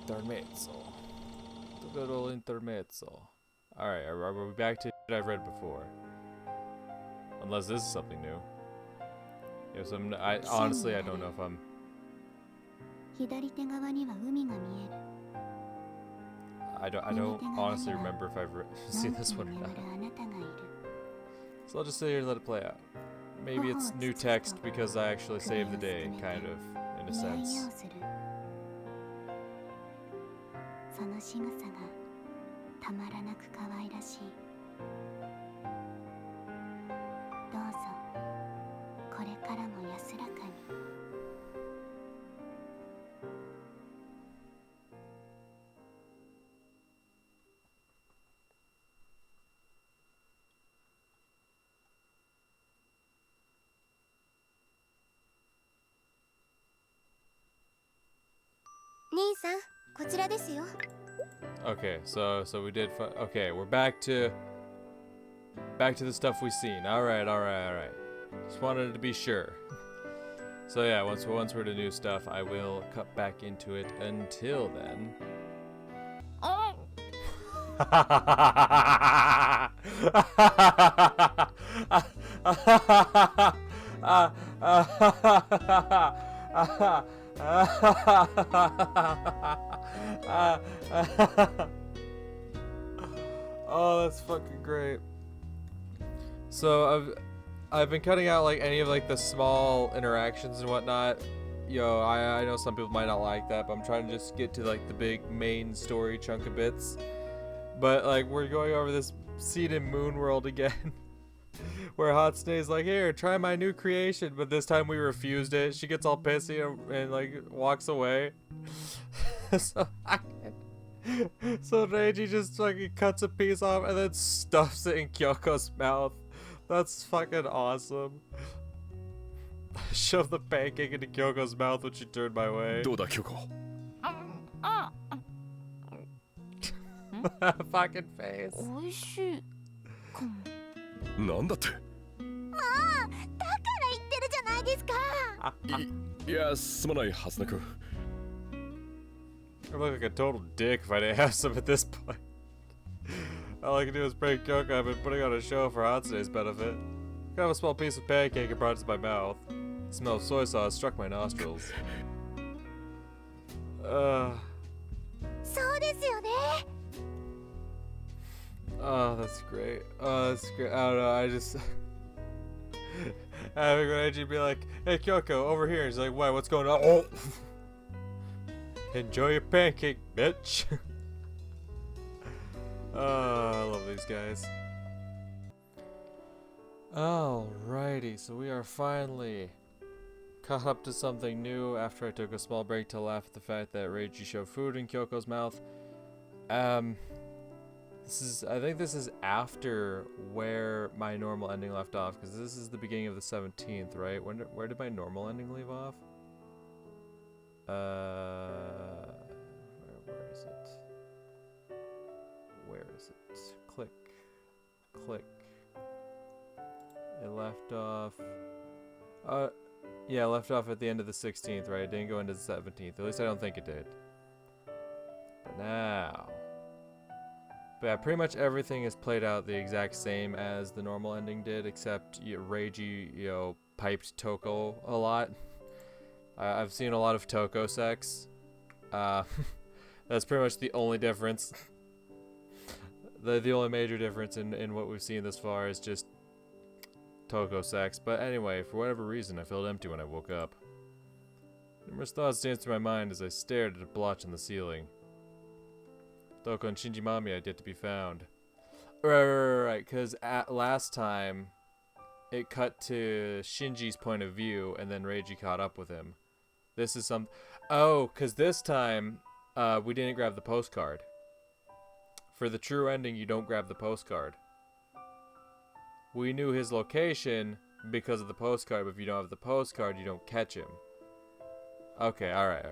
Intermezzo. The good old intermezzo. Alright, are we back to shit I've read before? Unless this is something new. Yes, honestly, I don't know if I'm... I don't honestly remember if I've seen this one or not. So I'll just sit here and let it play out. Maybe it's new text because I actually saved the day, kind of, in a sense. Okay, so we did. Okay, we're back to the stuff we've seen. All right. Just wanted to be sure. So yeah, once we're to new stuff, I will cut back into it. Until then. Oh, that's fucking great. So I've been cutting out like any of like the small interactions and whatnot. Yo, I know some people might not like that, but I'm trying to just get to like the big main story chunk of bits. But like we're going over this Seed and Moon world again. Where Hatsune's like, here, try my new creation, but this time we refused it. She gets all pissy and like walks away. So Reiji just fucking cuts a piece off and then stuffs it in Kyoko's mouth. That's fucking awesome. Shove the pancake into Kyoko's mouth when she turned my way. Fucking face. なんだっていや、すまない、ハスナ君。I look like a total dick if I didn't have some at this point. All I can do is prank Kyoko. I've been putting on a show for Hatsune's benefit. Got a small piece of pancake and brought it to my mouth. The smell of soy sauce struck my nostrils. Oh, that's great. Oh, that's great. I don't know, I just... having Reiji be like, hey Kyoko, over here. He's like, why, what's going on? Oh! Enjoy your pancake, bitch. Oh, I love these guys. Alrighty, so we are finally caught up to something new after I took a small break to laugh at the fact that Reiji shoved food in Kyoko's mouth. I think this is after where my normal ending left off, because this is the beginning of the 17th, right? Where did my normal ending leave off? Where is it? Where is it? Click. It left off... yeah, left off at the end of the 16th, right? It didn't go into the 17th. At least I don't think it did. But now... But yeah, pretty much everything is played out the exact same as the normal ending did, except Reiji, piped Toko a lot. I've seen a lot of Toko sex. That's pretty much the only difference. The only major difference in what we've seen this far is just Toko sex. But anyway, for whatever reason, I felt empty when I woke up. Numerous thoughts danced through my mind as I stared at a blotch in the ceiling. Toko and Shinji Mami had yet to be found. Right, because last time, it cut to Shinji's point of view, and then Reiji caught up with him. This is some... Oh, because this time, we didn't grab the postcard. For the true ending, you don't grab the postcard. We knew his location because of the postcard, but if you don't have the postcard, you don't catch him. Okay, alright.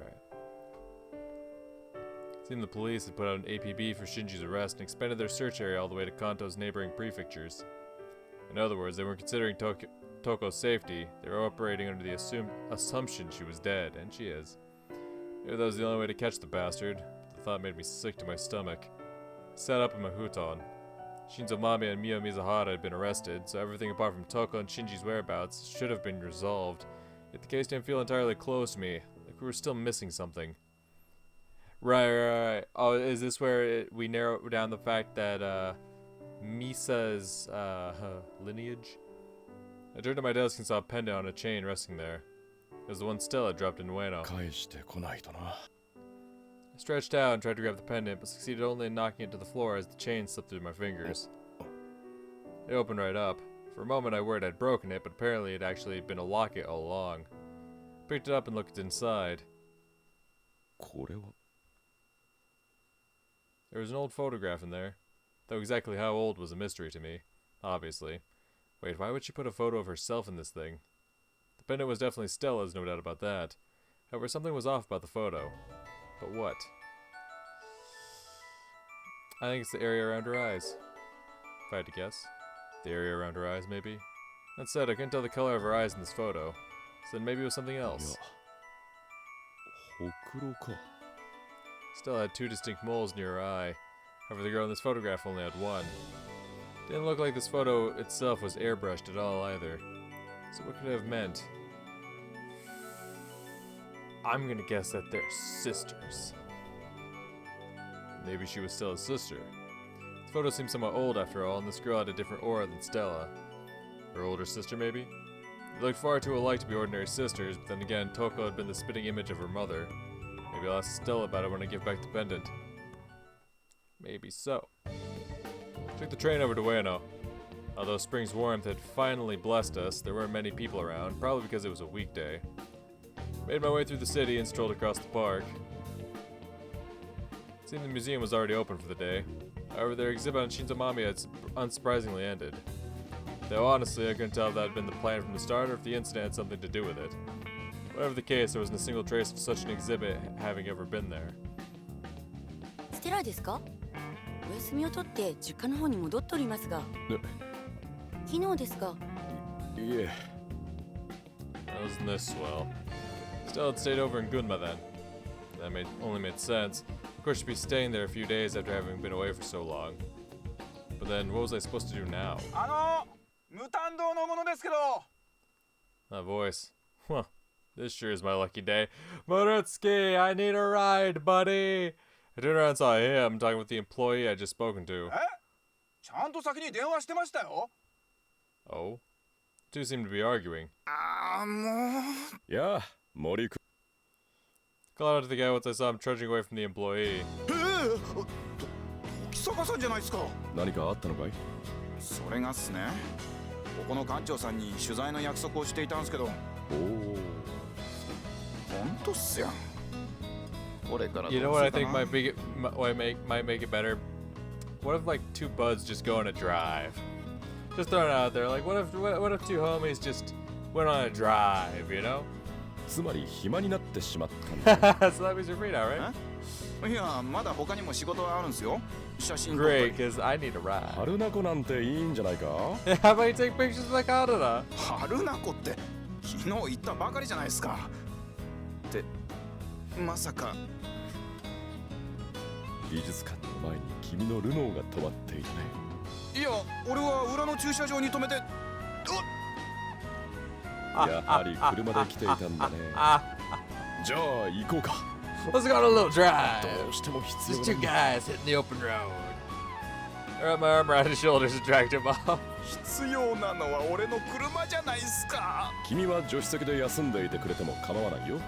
It seemed the police had put out an APB for Shinji's arrest and expanded their search area all the way to Kanto's neighboring prefectures. In other words, they weren't considering Toko's safety. They were operating under the assumption she was dead, and she is. Maybe that was the only way to catch the bastard. But thought made me sick to my stomach. I sat up in my futon. Shinzo Mami and Mio Mizuhara had been arrested, so everything apart from Toko and Shinji's whereabouts should have been resolved. Yet the case didn't feel entirely close to me, like we were still missing something. Right. Oh, is this where we narrow down the fact that Misa's lineage? I turned to my desk and saw a pendant on a chain resting there. It was the one Stella dropped in Ueno. I stretched out and tried to grab the pendant, but succeeded only in knocking it to the floor as the chain slipped through my fingers. It opened right up. For a moment I worried I'd broken it, but apparently it had actually been a locket all along. I picked it up and looked inside. There was an old photograph in there, though exactly how old was a mystery to me, obviously. Wait, why would she put a photo of herself in this thing? The pendant was definitely Stella's, no doubt about that. However, something was off about the photo. But what? I think it's the area around her eyes. If I had to guess. The area around her eyes, maybe? That said, I couldn't tell the color of her eyes in this photo. So then maybe it was something else. Stella had two distinct moles near her eye. However, the girl in this photograph only had one. Didn't look like this photo itself was airbrushed at all either. So what could it have meant? I'm gonna guess that they're sisters. Maybe she was Stella's sister. This photo seems somewhat old after all, and this girl had a different aura than Stella. Her older sister, maybe? They looked far too alike to be ordinary sisters, but then again, Toko had been the spitting image of her mother. Maybe I'll ask Stella about it when I give back the pendant. Maybe so. I took the train over to Ueno. Although spring's warmth had finally blessed us, there weren't many people around, probably because it was a weekday. Made my way through the city and strolled across the park. It seemed the museum was already open for the day. However, their exhibit on Shinzo Mami had unsurprisingly ended. Though honestly, I couldn't tell if that had been the plan from the start or if the incident had something to do with it. Whatever the case, there wasn't a single trace of such an exhibit having ever been there. ステラですか？お休みを取って実家の方に戻っておりますが。昨日ですが。Yeah. That wasn't this swell. Stella had stayed over in Gunma then. That only made sense. Of course, she'd be staying there a few days after having been away for so long. But then, what was I supposed to do now? That voice. Huh. This sure is my lucky day. Murutsuki, I need a ride, buddy! I turned around and saw him talking with the employee I'd just spoken to. Oh? The two seemed to be arguing. Yeah, Mori. Called out to the guy once I saw him trudging away from the employee. 木坂さんじゃないですか。何かあったのかい？それがっすね。ここの館長さんに取材の約束をしていたんですけど。おお。本当っすよ。これから。 You know what I think might make it better? What if like two buds just go on a drive? Just throwing it out there. Like what if two homies just went on a drive? You know? つまり暇になってしまったんだ。So that means you're free now, right? いや、まだ他にも仕事があるんですよ。写真。Great, because I need a ride. 春菜子なんていいんじゃないか？ How about you take pictures like Haruna? 春菜子って昨日行ったばかりじゃないですか。ってまさか。美術館の前に君のルノーが止まっていたね。いや、俺は裏の駐車場に止めて。やはり車で来ていたんだね。じゃあ行こうか。Let's go on a little drive. どうしても必要 Just two guys hitting the open road. I wrapped my arm around his shoulders and dragged him off. 必要なのは俺の車じゃないっすか。君は助手席で休んでいてくれても構わないよ。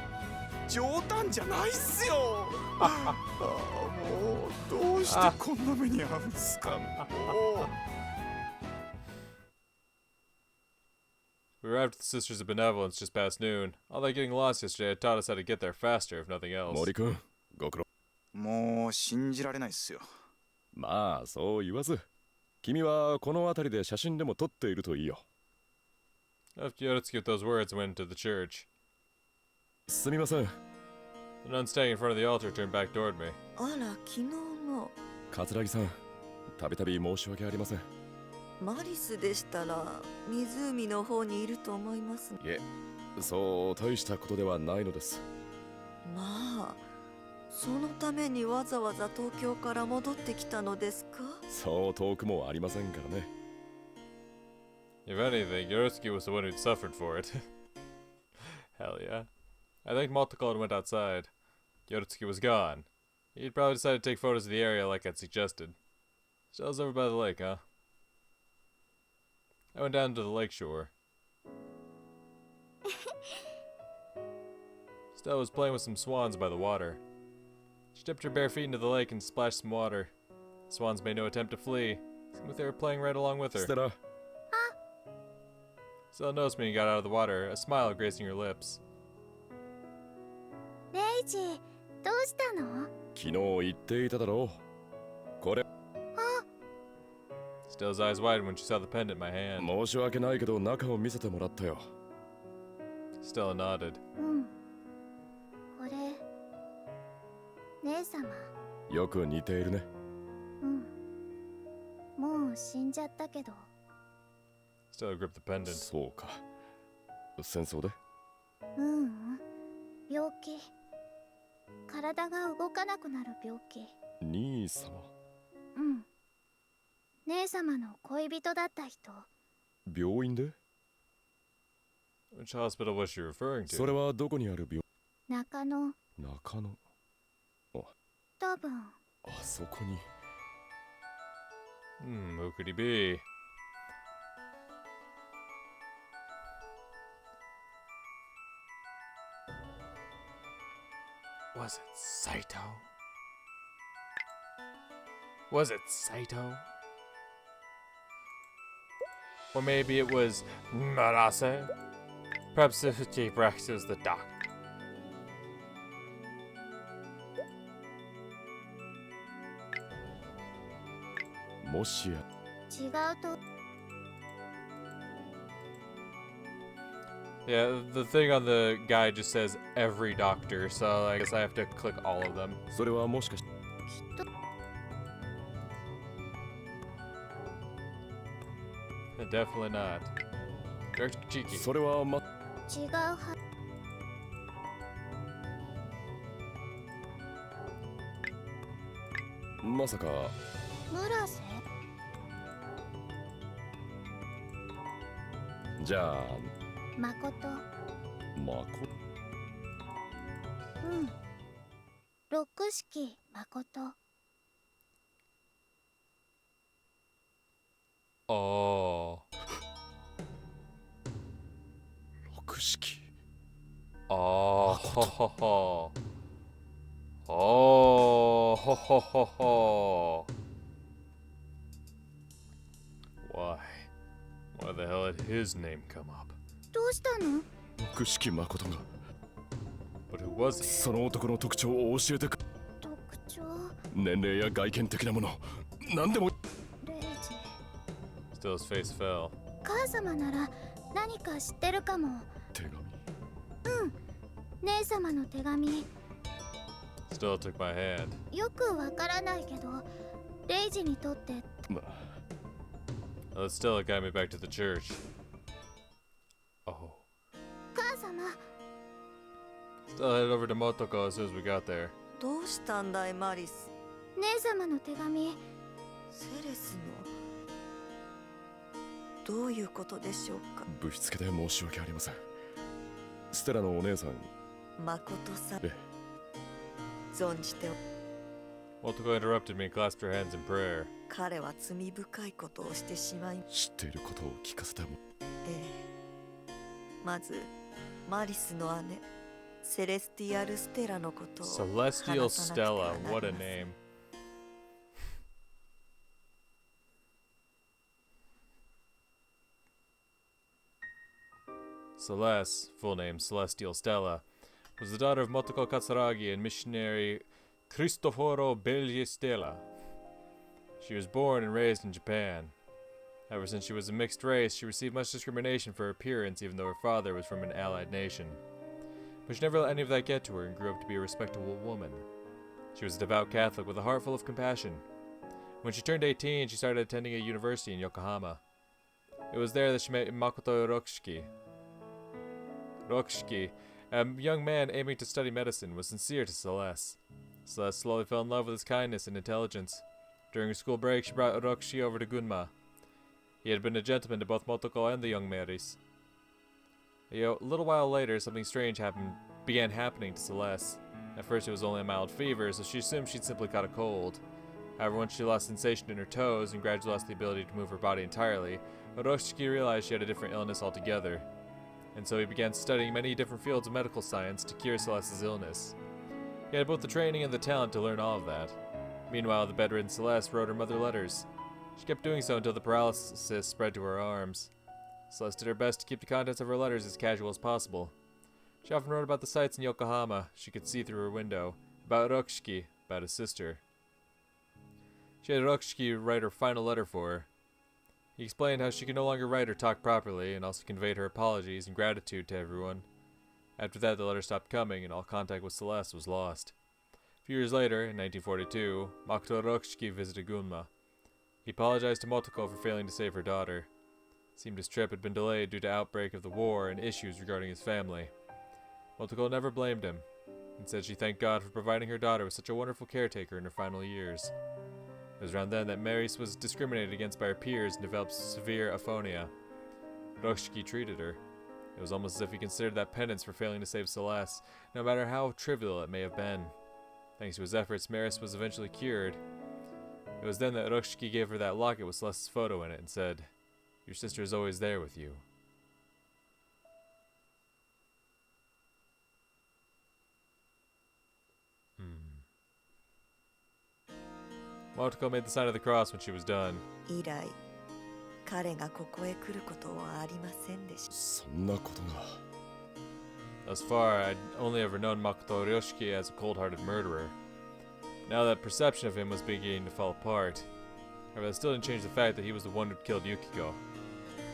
冗談じゃないっすよ。もうどうしてこんな目に遭うんすか。もう。We arrived at the Sisters of Benevolence just past noon. All that getting lost yesterday had taught us how to get there faster, if nothing else. 森君、ご苦労。もう信じられないっすよ。まあそう言わず、君はこの辺りで写真でも撮っているといいよ。After Yorutsuki with those words, I went into the church. すみません。The nun standing in front of the altar turned back toward me. あら、昨日の。桂木さん、たびたび申し訳ありません。マリスでしたら湖の方にいると思います。いえ、そう大したことではないのです。まあ、そのためにわざわざ東京から戻ってきたのですか？そう遠くもありませんからね。 If anything, Yorosky was the one who suffered for it. Hell yeah. I think Motoko went outside. Yorosky was gone. He'd probably decided to take photos of the area like I'd suggested. Shell's over by the lake, huh? I went down to the lake shore. Stella was playing with some swans by the water. She dipped her bare feet into the lake and splashed some water. The swans made no attempt to flee. Seemed like they were playing right along with her. ステラ、 Stella noticed me and got out of the water, a smile gracing her lips. レイジ、どうしたの？昨日言っていただろう。これ Stella's eyes widened when she saw the pendant in my hand. 申し訳ないけど中を見せてもらったよ。 Stella nodded. うん。これ、姉様。よく似ているね。うん。もう死んじゃったけど。Stella gripped the pendant. そうか。戦争で？ううん。病気。体が動かなくなる病気。兄様。うん。姉様の恋人だった人。病院で？ Which hospital was she referring そ to? れはどこにある病？中野。中野。多分。あそこに。Who could he be? Was it Saito? Was it Saito? Or maybe it was Marase? Perhaps Chief Rex is the doctor. もしや。違うと。 Yeah, the thing on the guide just says every doctor, so I guess I have to click all of them. それはもしかして。きっと。 Definitely not. Director Cheeky. それはま。違うは。まさか。村瀬。じゃあ。まこと。まこ。うん。六式まこと。 Oh. 六式。 Oh. Ho, ho, ho. Oh. Ho, ho, ho, ho. Why? Why the hell did his name come up? どうしたの？六式誠が。 But who was he? その男の特徴を教えてく。特徴。年齢や外見的なもの。何でも。レイジ。 Still his face fell. 母様なら何か知ってるかも。手紙。うん。姉様の手紙。 Still took my hand. よくわからないけど、レイジにとって。ま。Let's still guide me back to the church. Oh. 母様。 Still headed over to Motoko as soon as we got there. どうしたんだいマリス？姉様の手紙。セレスのどういうことでしょうか？ぶしつけで申し訳ありません。ステラのお姉さん。誠さん。え。存じて。 Motoko interrupted me and clasped her hands in prayer. 彼は罪深いことをしてしまい。知っていることを聞かせても。ええ。まずマリスの姉セレスティアル・ステラのことを Celestial 話さなくては Stella, なりま what a せん。 name. Celeste, full name Celestial Stella, was the daughter of Motoko Katsuragi and missionary Cristoforo Belli Stella. She was born and raised in Japan. However, since she was a mixed race, she received much discrimination for her appearance even though her father was from an allied nation. But she never let any of that get to her and grew up to be a respectable woman. She was a devout Catholic with a heart full of compassion. When she turned 18, she started attending a university in Yokohama. It was there that she met Makoto Rokshiki. Rokshiki, a young man aiming to study medicine, was sincere to Celeste. Celeste slowly fell in love with his kindness and intelligence. During her school break, she brought Orochi over to Gunma. He had been a gentleman to both Motoko and the young Meris. A little while later, something strange began happening to Celeste. At first it was only a mild fever, so she assumed she'd simply caught a cold. However, once she lost sensation in her toes and gradually lost the ability to move her body entirely, Orochi realized she had a different illness altogether. And so he began studying many different fields of medical science to cure Celeste's illness. He had both the training and the talent to learn all of that. Meanwhile, the bedridden Celeste wrote her mother letters. She kept doing so until the paralysis spread to her arms. Celeste did her best to keep the contents of her letters as casual as possible. She often wrote about the sights in Yokohama she could see through her window, about Orochi, about his sister. She had Orochi write her final letter for her. He explained how she could no longer write or talk properly, and also conveyed her apologies and gratitude to everyone. After that, the letter stopped coming, and all contact with Celeste was lost. A few years later, in 1942, Makoto Orochi visited Gunma. He apologized to Motoko for failing to save her daughter. It seemed his trip had been delayed due to outbreak of the war and issues regarding his family. Motoko never blamed him, and said she thanked God for providing her daughter with such a wonderful caretaker in her final years. It was around then that Meris was discriminated against by her peers and developed severe aphonia. Orochi treated her. It was almost as if he considered that penance for failing to save Celeste, no matter how trivial it may have been. Thanks to his efforts, Meris was eventually cured. It was then that Orochi gave her that locket with Celeste's photo in it and said, "Your sister is always there with you." Motoko made the sign of the cross when she was done. 以来彼がここへ来ることはありませんでした。そんなことが。 Thus far, I'd only ever known Makoto Ryoshiki as a cold-hearted murderer. Now that perception of him was beginning to fall apart. However, that still didn't change the fact that he was the one who killed Yukiko.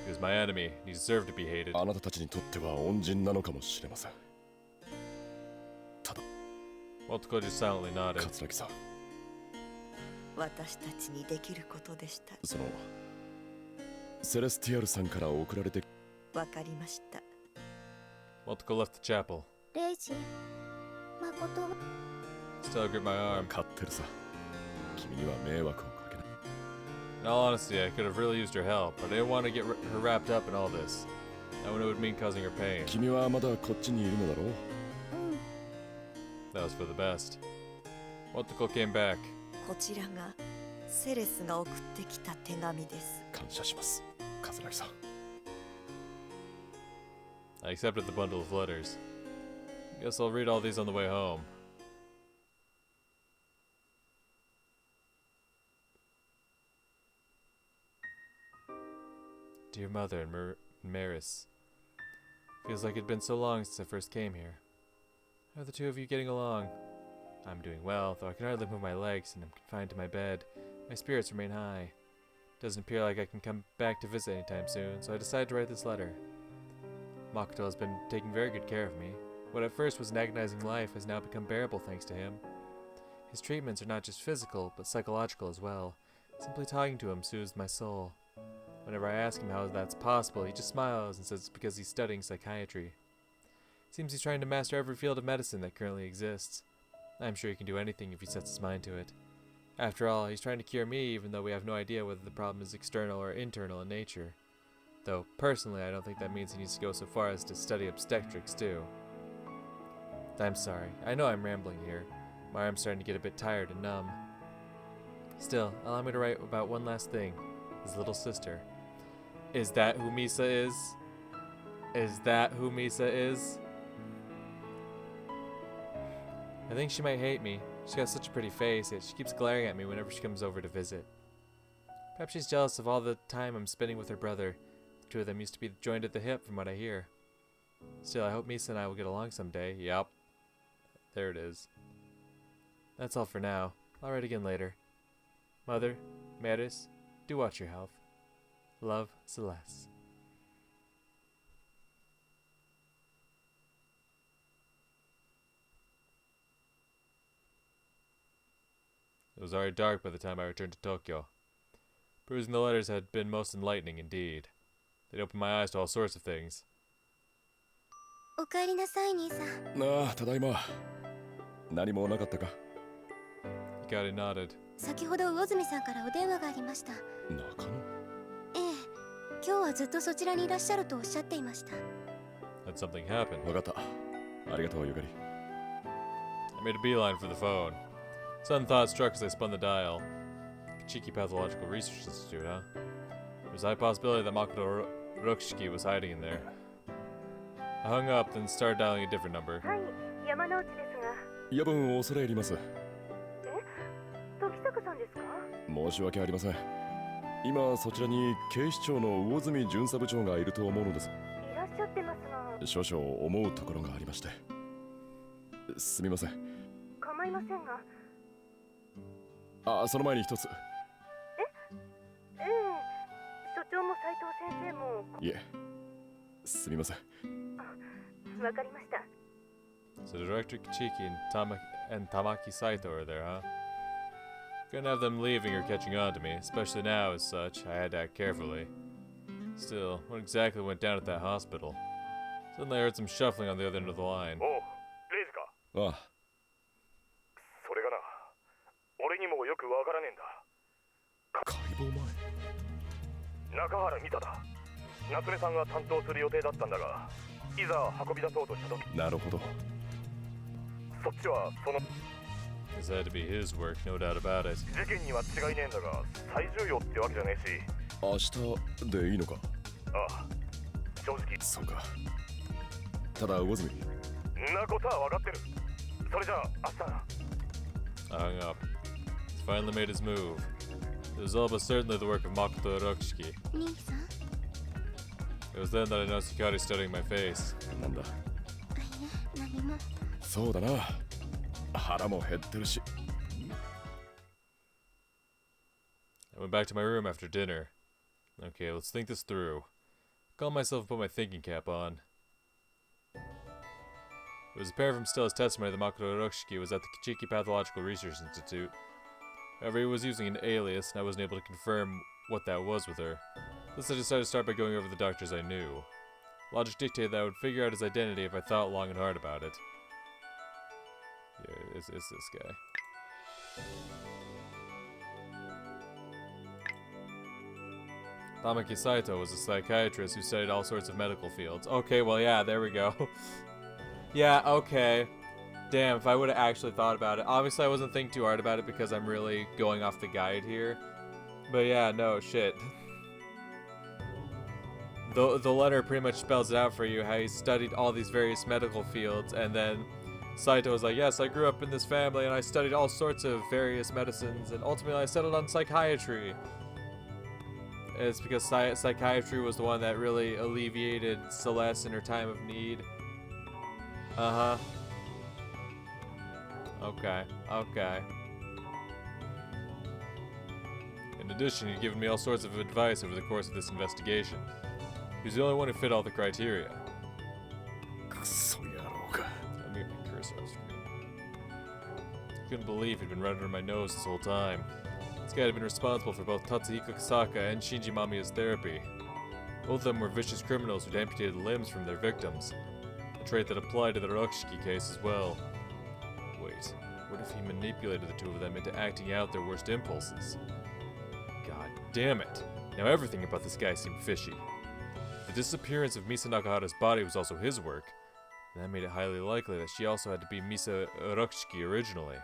He was my enemy, and he deserved to be hated. あなたたちにとっては恩人なのかもしれません。ただ、 Motoko just silently nodded. 桂木さん、私たちにできることでした。そのセレスティアルさんから送られて。わかりました。Motoko left the chapel. レイジ、誠は Still gripped my arm. 勝ってるさ。君には迷惑をかけない。 In all honesty, I could have really used her help, but I didn't want to get her wrapped up in all this. I knew it would mean causing her pain. 君はまだこっちにいるのだろう。That was for the best. Motoko came back. こちらがセレスが送ってきた手紙です。感謝します、桂木さん。 I accepted the bundle of letters. Guess I'll read all these on the way home. Dear Mother and Maris, feels like it'd been so long since I first came here. How are the two of you getting along? I'm doing well, though I can hardly move my legs and I'm confined to my bed. My spirits remain high. Doesn't appear like I can come back to visit anytime soon, so I decided to write this letter. Makoto has been taking very good care of me. What at first was an agonizing life has now become bearable thanks to him. His treatments are not just physical, but psychological as well. Simply talking to him soothes my soul. Whenever I ask him how that's possible, he just smiles and says it's because he's studying psychiatry. Seems he's trying to master every field of medicine that currently exists. I'm sure he can do anything if he sets his mind to it. After all, he's trying to cure me even though we have no idea whether the problem is external or internal in nature. Though, personally, I don't think that means he needs to go so far as to study obstetrics too. I'm sorry. I know I'm rambling here. My arm's starting to get a bit tired and numb. Still, allow me to write about one last thing. His little sister. Is that who Misa is? Is that who Misa is? I think she might hate me. She's got such a pretty face, yet she keeps glaring at me whenever she comes over to visit. Perhaps she's jealous of all the time I'm spending with her brother. The two of them used to be joined at the hip from what I hear. Still, I hope Misa and I will get along someday. Yup. There it is. That's all for now. I'll write again later. Mother, Maris, do watch your health. Love, Celeste. It was already dark by the time I returned to Tokyo. Perusing the letters had been most enlightening indeed. They'd opened my eyes to all sorts of things. おかえりなさい、兄さん。ああ、ただいま。何もなかったか。Hikari nodded. 先ほど魚住さんからお電話がありました。中野ええ、今日はずっとそちらにいらっしゃるとおっしゃっていました。 Had something happened. わかった。ありがとう、ゆかり。I made a beeline for the phone. Sudden thought struck as I spun the dial. Cheeky Pathological Research Institute, huh? There's a high possibility that Makoto Rokshiki was hiding in there. I hung up, then started dialing a different number. はい、山之内ですが。夜分恐れ入ります。時坂さんですか？申し訳ありません。今そちらに警視庁の魚住巡査部長がいると思うのです。いらっしゃってますが。少々思うところがありまして。すみません。構いませんが。その前に一つ。ええ、所長も斉藤先生も。いえ、すみません。わかりました。So Director Kichiki and Tamaki Saito are there, huh? Couldn't have them leaving or catching on to me, especially now as such. I had to act carefully. Still, what exactly went down at that hospital? Suddenly I heard some shuffling on the other end of the line. おう、レイジか。ああ、それがな、俺にもよくわからねえんだ。解剖前。中原見ただ。夏目さんが担当する予定だったんだが、いざ運び出そうとした時。なるほど。そっちはその。This had to be his work, no doubt about it. 事件には違いねえんだが、最重要ってわけじゃねえし。明日でいいのか。ああ、正直。そうか。ただ魚住。んなことは分かってる。それじゃあ明日な。I hung up. He finally made his move. It was all but certainly the work of Makoto Rokshiki. 兄さん、 It was then that I noticed Hikari studying my face. なんだ。いえ、何も。そうだな。腹も減ってるし。I went back to my room after dinner. Okay, let's think this through. Call myself and put my thinking cap on. It was apparent from Stella's testimony that Makoto Rokshiki was at the Kichiki Pathological Research Institute. However, he was using an alias, and I wasn't able to confirm what that was with her. Thus, I decided to start by going over the doctors I knew. Logic dictated that I would figure out his identity if I thought long and hard about it. Yeah, it's this guy. Tamaki Saito was a psychiatrist who studied all sorts of medical fields. Okay, well, yeah, there we go. Yeah, okay. Damn, if I would have actually thought about it. Obviously, I wasn't thinking too hard about it because I'm really going off the guide here. But yeah, no, shit. The letter pretty much spells it out for you, how he studied all these various medical fields, and then Saito was like, yes, I grew up in this family, and I studied all sorts of various medicines, and ultimately I settled on psychiatry. It's because psychiatry was the one that really alleviated Celeste in her time of need. Uh-huh. Okay, okay. In addition, he'd given me all sorts of advice over the course of this investigation. He was the only one who fit all the criteria. クソ野郎か。 Let me get my cursor off screen. I couldn't believe he'd been right under my nose this whole time. This guy had been responsible for both Tatsuhiko Kasaka and Shinji Mamiya's therapy. Both of them were vicious criminals who'd amputated limbs from their victims. A trait that applied to the Rokshiki case as well. Wait, what if he manipulated the two of them into acting out their worst impulses? God damn it. Now everything about this guy seemed fishy. The disappearance of Misa Nakahara's body was also his work, and that made it highly likely that she also had to be Misa Rokshiki originally.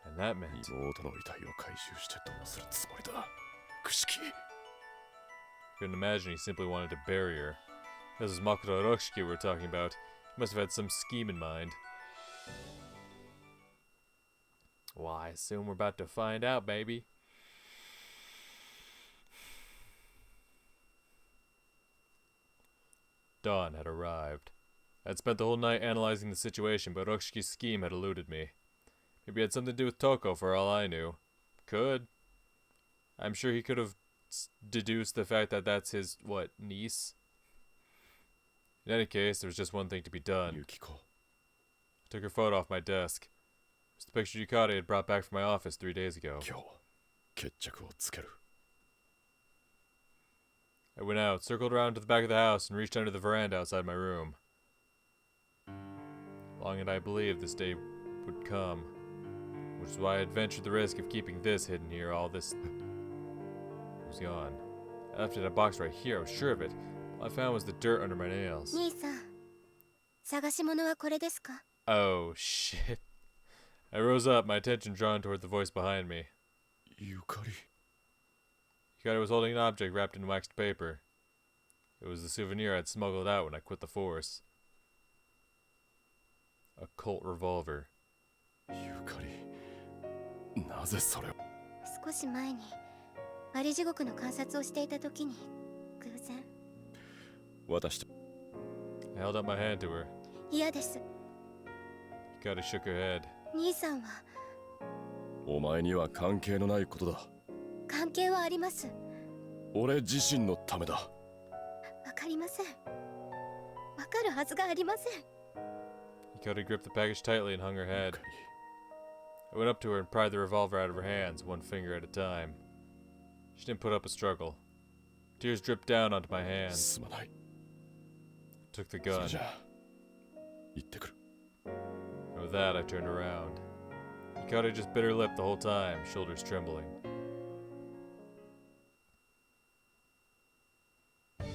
And that meant... 妹の遺体を回収してどうするつもりだ。串木。 Couldn't imagine he simply wanted to bury her. This is Makoto Rokshiki we're talking about. He must have had some scheme in mind. Well, I assume we're about to find out, baby. Dawn had arrived. I'd spent the whole night analyzing the situation, but Rokshiki's scheme had eluded me. Maybe it had something to do with Toko, for all I knew. Could. I'm sure he could have deduced the fact that that's his, what, niece? In any case, there was just one thing to be done. Yukiko. I took her photo off my desk. It was the picture Yukari had brought back from my office 3 days ago. 今日、決着をつける。 I went out, circled around to the back of the house, and reached under the veranda outside my room. Long had I believed this day would come. Which is why I adventured the risk of keeping this hidden here. All this was gone. I left it in a box right here. I was sure of it. All I found was the dirt under my nails. 兄さん、探し物はこれですか？ Oh shit. I rose up, my attention drawn toward the voice behind me. ゆかり Yukari was holding an object wrapped in waxed paper. It was the souvenir I'd smuggled out when I quit the force. A Colt revolver. ゆかりなぜそれを少し前にアリ地獄の観察をしていた時に偶然。渡して I held out my hand to her. 嫌です。 Yukari shook her head. 兄さんはお前には関係のないことだ関係はあります。俺自身のためだわかりません。わかるはずがありません。 Yukari gripped the package tightly and hung her head. I went up to her and pried the revolver out of her hands, one finger at a time. She didn't put up a struggle. Tears dripped down onto my hands. すまない Took the それ gun. じゃあ行ってくる And with that, I turned around. Yukari just bit her lip the whole time, shoulders trembling. A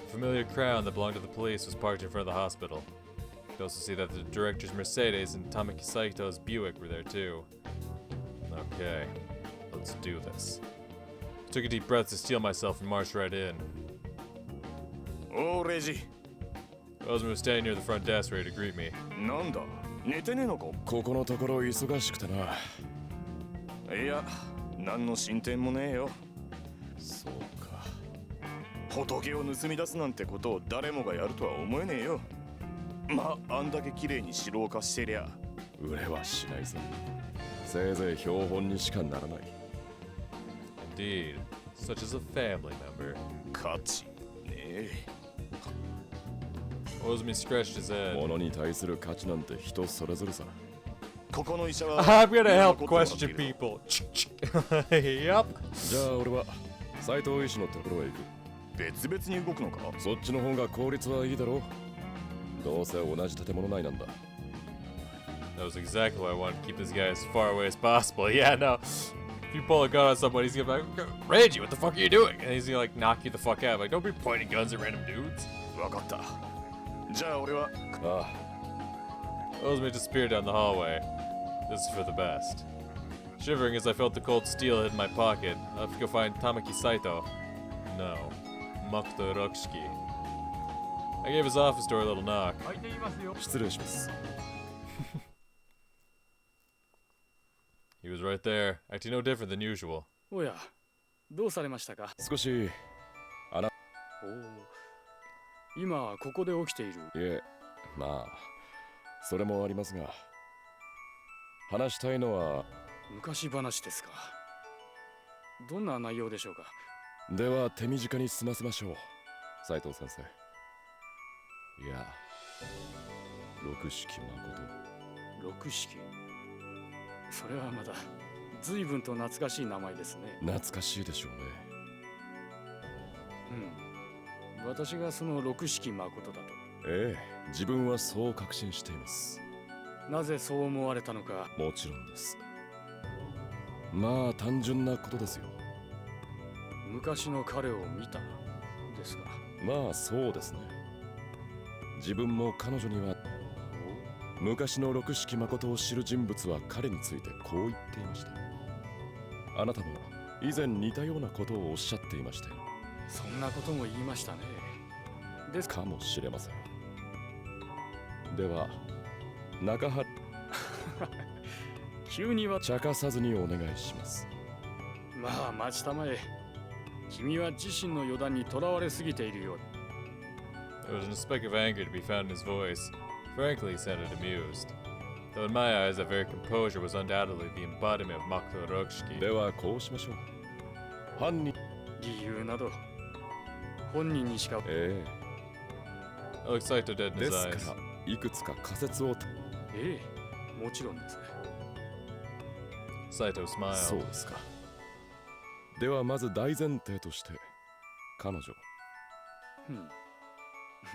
familiar crown that belonged to the police was parked in front of the hospital. You could also see that the director's Mercedes and Tamaki Saito's Buick were there too. Okay, let's do this. I took a deep breath to steel myself and marched right in. おうレジ Osman was standing near the front desk ready to greet me. なんだ寝てねえのかここのところ忙しくてないや何の進展もねえよそうか仏を盗み出すなんてことを誰もがやるとは思えねえよまああんだけ綺麗に城を貸してりゃ売れはしないぞせいぜい標本にしかならない Indeed, such as a family member. 価値ねえ Osman scratched his head. 物に対する価値なんて人それぞれさここの医者は I'm gonna help 残ってもらって question いる people. Yep. じゃあ俺は斉藤医師のところへ行く別々に動くのかそっちの方が効率はいいだろうどうせ同じ建物内なんだ That was exactly why I wanted to keep this guy as far away as possible. Yeah, no. If you pull a gun on someone, he's gonna be like, Reggie, what the fuck are you doing? And he's gonna like knock you the fuck out. Like, don't be pointing guns at random dudes. わかったじゃあ俺はあ Osman disappeared down the hallway. This is for the best. Shivering as I felt the cold steel hit in my pocket, I have to go find Tamaki Saito. No, Makoto Rokshiki. I gave his office door a little knock. 失礼します He was right there, acting no different than usual. おや、どうされましたか？少しおお、今ここで起きている。いえまあそれもありますが話したいのは昔話ですか。どんな内容でしょうか。では手短に済ませましょう斉藤先生いや六式誠六式。それはまだ随分と懐かしい名前ですね。懐かしいでしょうねうん。私がその六式誠だと。ええ自分はそう確信しています。なぜそう思われたのか。もちろんです。まあ単純なことですよ。昔の彼を見たですか。まあそうですね。自分も彼女には昔の六式誠を知る人物は彼についてこう言っていました。あなたも以前似たようなことをおっしゃっていましたよ。そんなことも言いましたね。ですかもしれません。では中原急には茶化さずにお願いします。まあ待ちたまえ。君は自身の予断にとらわれすぎているようだ。There wasn't a speck of anger to be found in his voice. Frankly, he sounded amused. Though in my eyes, that very composure was undoubtedly the embodiment of Makoto Rokshiki. ではこうしましょう。犯人理由など本人にしか。え I looked Saito dead え in で his す eyes. からいくつか仮説をええ、もちろんです。 Saito そう smiled. ですか。ではまず大前提として彼女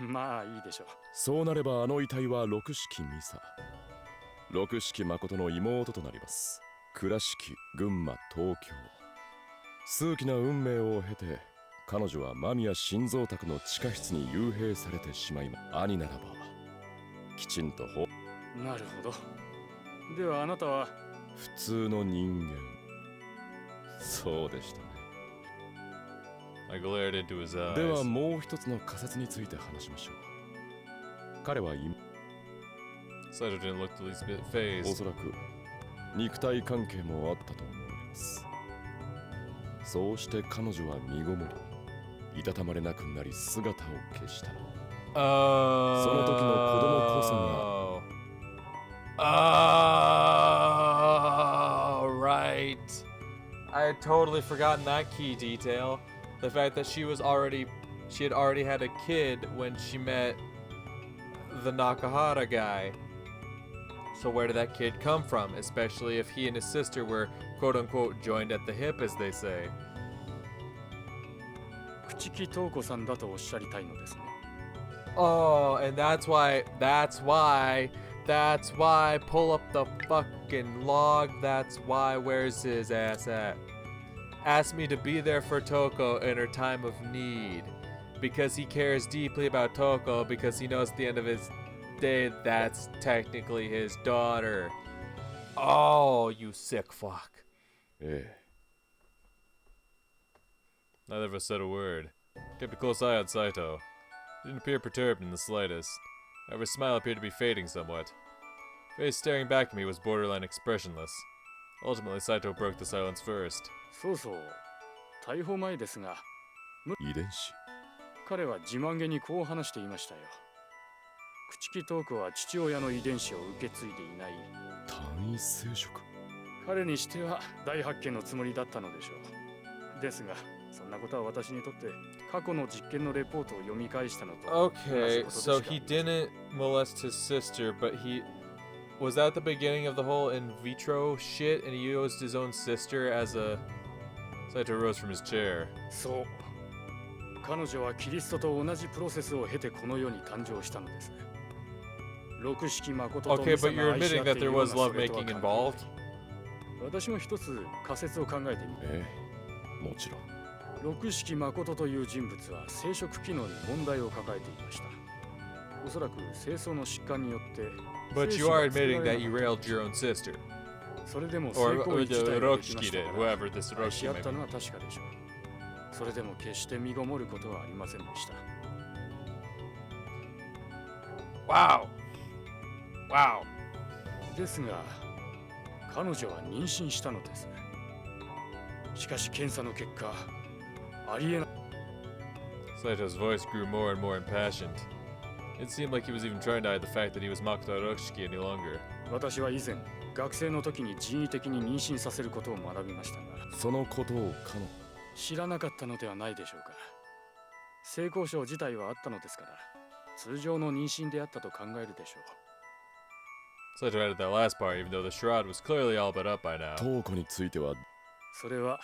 まあいいでしょう。そうなればあの遺体は六式美沙六式誠の妹となります。倉敷、群馬、東京。数奇な運命を経て、彼女は間宮心臓宅の地下室に幽閉されてしまい兄ならばきちんとなるほど。ではあなたは普通の人間。そうでしたね。I glared into his eyes. ではもう一つの仮説について話しましょう。彼は今 Saito didn't look the least bit お phased. そらく肉体関係もあったと思われます。そうして彼女は身ごもり、いたたまれなくなり姿を消した。その時の子供こそが right. I had totally forgotten that key detail. The fact that she had already had a kid when she met the Nakahara guy. So where did that kid come from? Especially if he and his sister were quote unquote joined at the hip, as they say. 朽木東子さんだとおっしゃりたいのですね。Oh, and that's why, pull up the fucking log, that's why, where's his ass at? Asked me to be there for Toko in her time of need. Because he cares deeply about Toko, because he knows at the end of his day, that's technically his daughter. Oh, you sick fuck. ええ。 Neither of us said a word. Kept a close eye on Saito. He didn't appear perturbed in the slightest. However, his smile appeared to be fading somewhat. The face staring back at me was borderline expressionless. Ultimately, Saito broke the silence first. そうそう。逮捕前ですが、遺伝子。彼は自慢げにこう話していましたよ。朽木東子は父親の遺伝子を受け継いでいない。単位生殖。彼にしては大発見のつもりだったのでしょう。ですが、そんなことは私にとって過去の実験のレポートを読み返したのと。Okay, so he didn't molest his sister, but he... Was that the beginning of the whole in vitro shit, and he used his own sister as a... Saito rose from his chair. そう。彼女はキリストと同じプロセスを経てこの世に誕生したのですね。六式誠と Okay, but you're admitting that there was lovemaking involved? 私も一つ仮説を考えてみる。ええ、もちろん。六式誠という人物は生殖機能に問題を抱えていました。おそらく精巣の疾患によって。But you are admitting that you railed your own sister. それでも Or 性行為自体 the ができました Rokushiki か did, ら whoever this 愛し Rokushiki 合った may のは確かでしょう。それでも決して身ごもることはありませんでした。be. Wow. Wow. ですが、彼女は妊娠したのです。しかし検査の結果、ありえない。Saito's voice grew more and more impassioned. It seemed like he was even trying to hide the fact that he was Makoto Rokushiki any longer. 私は以前、学生の時に人為的に妊娠させることを学びましたが、そのことを知らなかったのではないでしょうか。性交渉自体はあったのですから、通常の妊娠であったと考えるでしょう。Saito added that last part, even though the charade was clearly all but up by now. 東子についてはそれは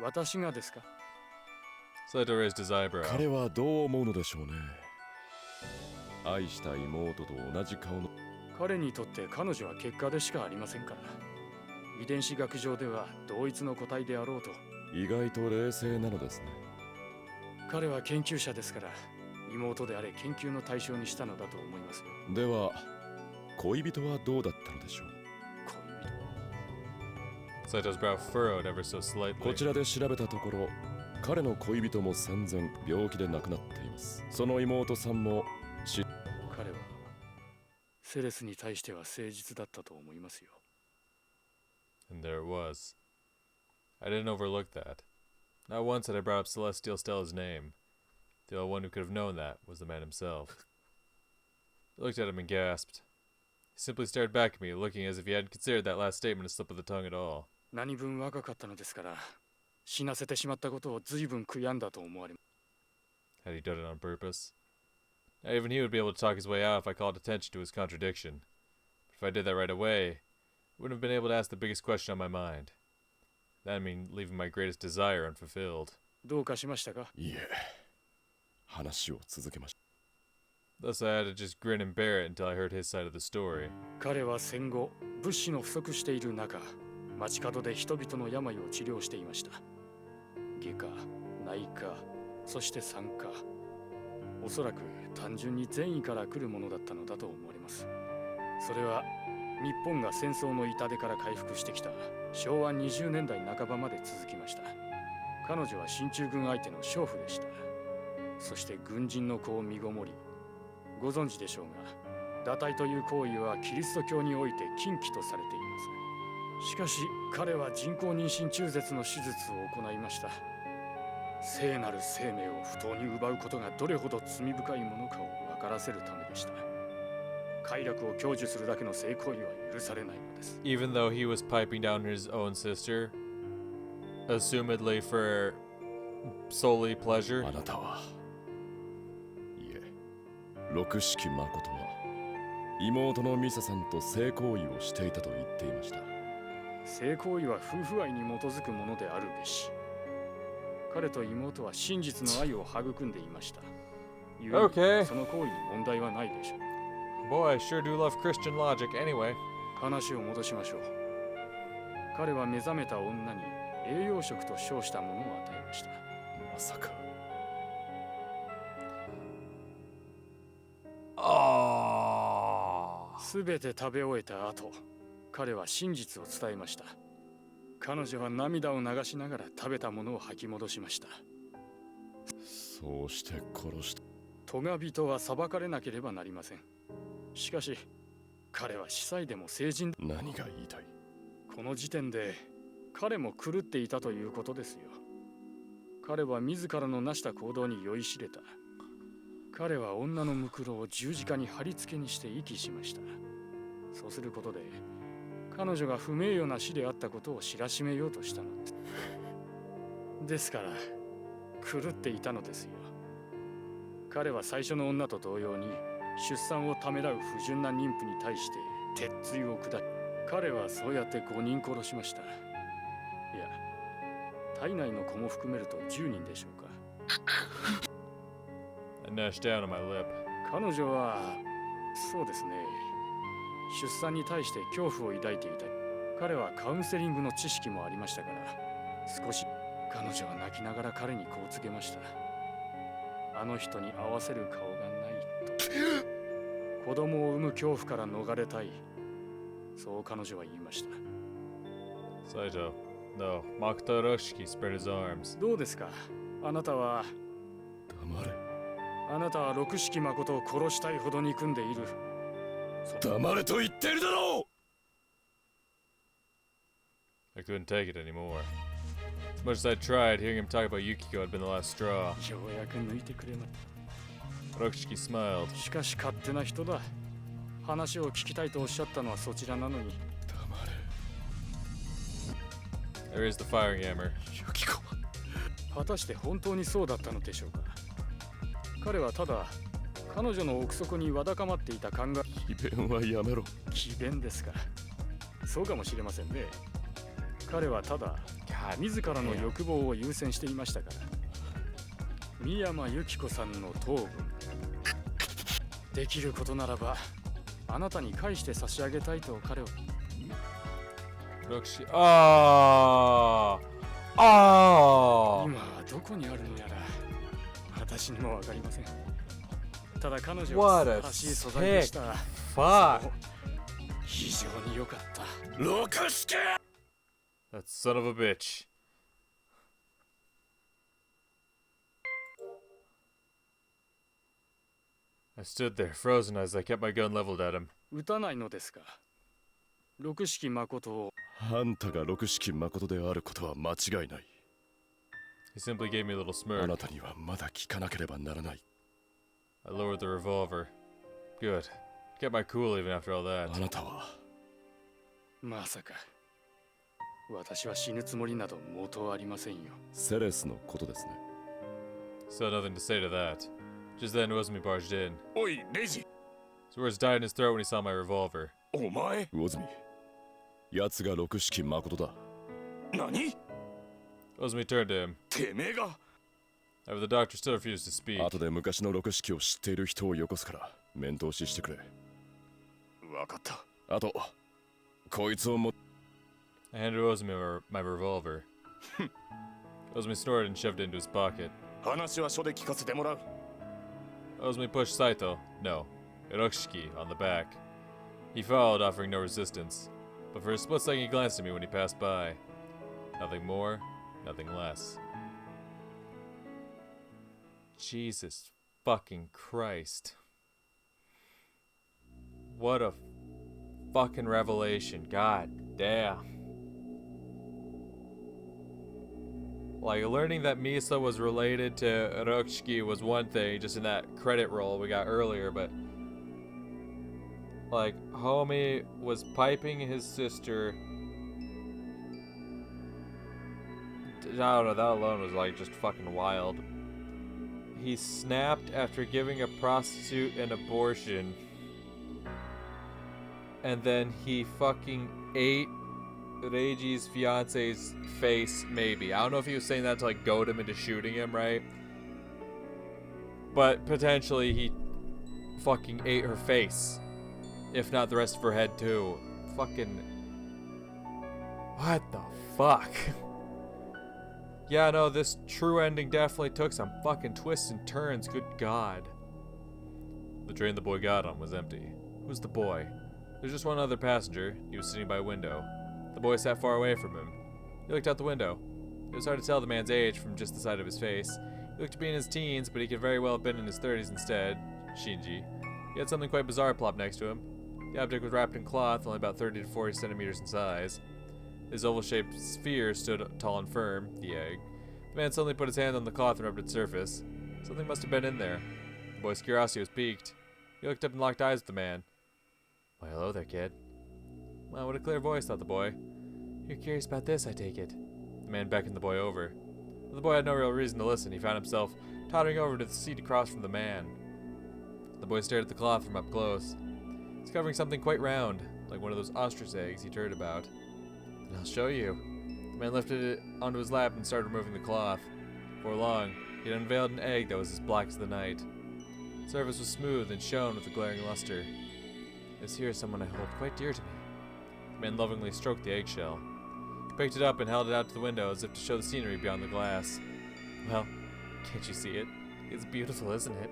私がですか？ Saito raised his eyebrow. 彼はどう思うのでしょうね。愛した妹と同じ顔の。彼にとって彼女は結果でしかありませんから。遺伝子学上では同一の個体であろうと。意外と冷静なのですね。彼は研究者ですから、妹であれ研究の対象にしたのだと思いますよ。では恋人はどうだったのでしょう。恋人。 Saito's brow furrowed ever so slightly. こちらで調べたところ、彼の恋人も戦前病気で亡くなっています。その妹さんも彼はセレスに対しては誠実だったと思いますよ。And there it was. I didn't overlook that. Not once had I brought up Celestial Stella's name. The only one who could have known that was the man himself. I looked at him and gasped. He simply stared back at me, looking as if he hadn't considered that last statement a slip of the tongue at all. 何分若かったのですから、死なせてしまったことを随分悔やんだと思われます。 Had he done it on purpose? Not even he would be able to talk his way out if I called attention to his contradiction. But if I did that right away, I wouldn't have been able to ask the biggest question on my mind. That'd mean leaving my greatest desire unfulfilled. どうかしましたか？いえ、話を続けまし Thus I had to just grin and bear it until I heard his side of the story. 彼は戦後、物資の不足している中、街角で人々の病を治療していました。外科、内科、そして産科。おそらく単純に善意から来るものだったのだと思われます。それは日本が戦争の痛手から回復してきた昭和20年代半ばまで続きました。彼女は進駐軍相手の娼婦でした。そして軍人の子を身ごもり、ご存知でしょうが、堕胎という行為はキリスト教において禁忌とされています。しかし彼は人工妊娠中絶の手術を行いました。聖なる生命を不当に奪うことがどれほど罪深いものかを分からせるためでした。快楽を享受するだけの性行為は許されないのです。 Even though he was piping down his own sister, assumedly for solely pleasure. あなたはいえ、六式誠は妹のミサさんと性行為をしていたと言っていました。性行為は夫婦愛に基づくものであるべし。彼と妹は真実の愛を育んでいました。ゆえに Okay. その行為に問題はないでしょう。 Boy, I sure do love Christian logic anyway. 話を戻しましょう。彼は目覚めた女に栄養食と称したものを与えました。まさか。すべて食べ終えた後、彼は真実を伝えました。彼女は涙を流しながら食べたものを吐き戻しました。そうして殺した。咎人は裁かれなければなりません。しかし彼は司祭でも成人。何が言いたい？この時点で彼も狂っていたということですよ。彼は自らの成した行動に酔いしれた。彼は女のむくろを十字架に貼り付けにして遺棄しました。そうすることで彼女が不名誉な死であったことを知らしめようとしたのです。ですから狂っていたのですよ。彼は最初の女と同様に出産をためらう不純な妊婦に対して鉄槌を下り、彼はそうやって5人殺しました。いや、体内の子も含めると10人でしょうか。I gnashed down on my lip. 彼女はそうですね、出産に対して恐怖を抱いていた。彼はカウンセリングの知識もありましたから、少し彼女は泣きながら彼にこう告げました。あの人に合わせる顔がないと。子供を産む恐怖から逃れたい、そう彼女は言いました。 Saito. No. Makoto Roshiki spread his arms. どうですか、あなたは。黙れ。あなたは六式誠を殺したいほど憎んでいる。黙れと言ってるだろう。 I couldn't take it anymore. As much as I tried, hearing him talk about Yukiko had been the last straw. ようやく抜いてくれな。 Roshiki smiled. しかし勝手な人だ。話を聞きたいとおっしゃったのはそちらなのに。黙れ。 There is the firing hammer. ユキコ。果たして本当にそうだったのでしょうか。彼はただ彼女の奥底にわだかまっていた考え。詭弁はやめろ。詭弁ですか。そうかもしれませんね。彼はただ自らの欲望を優先していましたから。三山由紀子さんの頭部、できることならばあなたに返して差し上げたいと彼は。 Roshiki. Ah! Ah! 今はどこにあるのやら私にもわかりません。ただ彼女 What は a 素晴らしい素材で sick した。 fuck! 非常に良かった。六式。 That son of a bitch. I stood there, frozen as I kept my gun leveled at him. 撃たないのですか。六式誠を。あんたが六式誠であることは間違いない。 He simply gave me a little あ smirk. なたにはまだ聞かなければならない。 I lowered the revolver. Good. Kept my cool even after all あ that. なたはまさか私は死ぬつもりなど元ありませんよ。セレスのことですね。 Still nothing to say to that. Just then, Uzumi barged in. おいレイジ、 His words died in his throat when he saw my revolver. お前魚住、奴が六式誠だ。何？ Uzumi turned to him. てめえが？ However, the doctor still refused to speak. 後で昔の六式を知っている人をよこすから面通ししてくれ。わかった。あとこいつをも。I handed Ozumi my revolver. Ozumi snorted and shoved it into his pocket. 話は書で聞かせてもらう。 Ozumi pushed Saito, no, Hiroshiki, on the back. He followed, offering no resistance. But for a split second he glanced at me when he passed by. Nothing more, nothing less. Jesus fucking Christ. What a fucking revelation. God damn. Like, learning that Misa was related to Hiroshiki was one thing, just in that credit roll we got earlier, but like, homie was piping his sister. I don't know, that alone was like just fucking wild. He snapped after giving a prostitute an abortion. And then he fucking ate Reiji's fiance's face, maybe. I don't know if he was saying that to like goad him into shooting him, right? But potentially he fucking ate her face. If not the rest of her head too. Fucking... What the fuck? Yeah, no, this true ending definitely took some fucking twists and turns, good god. The train the boy got on was empty. Who's the boy? There's just one other passenger. He was sitting by a window. The boy sat far away from him. He looked out the window. It was hard to tell the man's age from just the side of his face. He looked to be in his teens, but he could very well have been in his 30s instead. Shinji. He had something quite bizarre plopped next to him. The object was wrapped in cloth, only about 30 to 40 centimeters in size. His oval-shaped sphere stood tall and firm, the egg. The man suddenly put his hand on the cloth and rubbed its surface. Something must have been in there. The boy's curiosity was piqued. He looked up and locked eyes with the man. Why, hello there, kid. Wow, what a clear voice, thought the boy. You're curious about this, I take it. The man beckoned the boy over. But the boy had no real reason to listen. He found himself tottering over to the seat across from the man. The boy stared at the cloth from up close. It's covering something quite round, like one of those ostrich eggs he'd heard about. Then I'll show you. The man lifted it onto his lap and started removing the cloth. Before long, he had unveiled an egg that was as black as the night. The surface was smooth and shone with a glaring luster. This here is someone I hold quite dear to me. The man lovingly stroked the eggshell. He picked it up and held it out to the window as if to show the scenery beyond the glass. Well, can't you see it? It's beautiful, isn't it?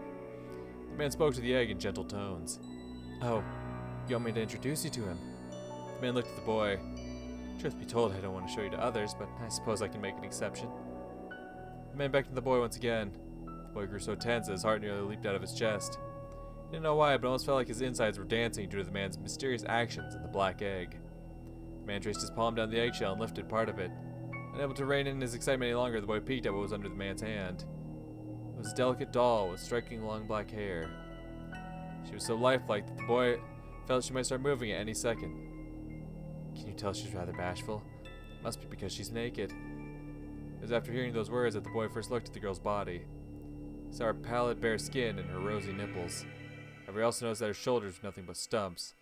The man spoke to the egg in gentle tones. Oh, you want me to introduce you to him? The man looked at the boy. Truth be told, I don't want to show you to others, but I suppose I can make an exception. The man beckoned the boy once again. The boy grew so tense that his heart nearly leaped out of his chest. He didn't know why, but almost felt like his insides were dancing due to the man's mysterious actions and the black egg. The man traced his palm down the eggshell and lifted part of it. Unable to rein in his excitement any longer, the boy peeked at what was under the man's hand. It was a delicate doll with striking long black hair. She was so lifelike that the boy felt she might start moving at any second. Can you tell she's rather bashful? Must be because she's naked. It was after hearing those words that the boy first looked at the girl's body. He saw her pallid bare skin and her rosy nipples. However, he also noticed that her shoulders were nothing but stumps.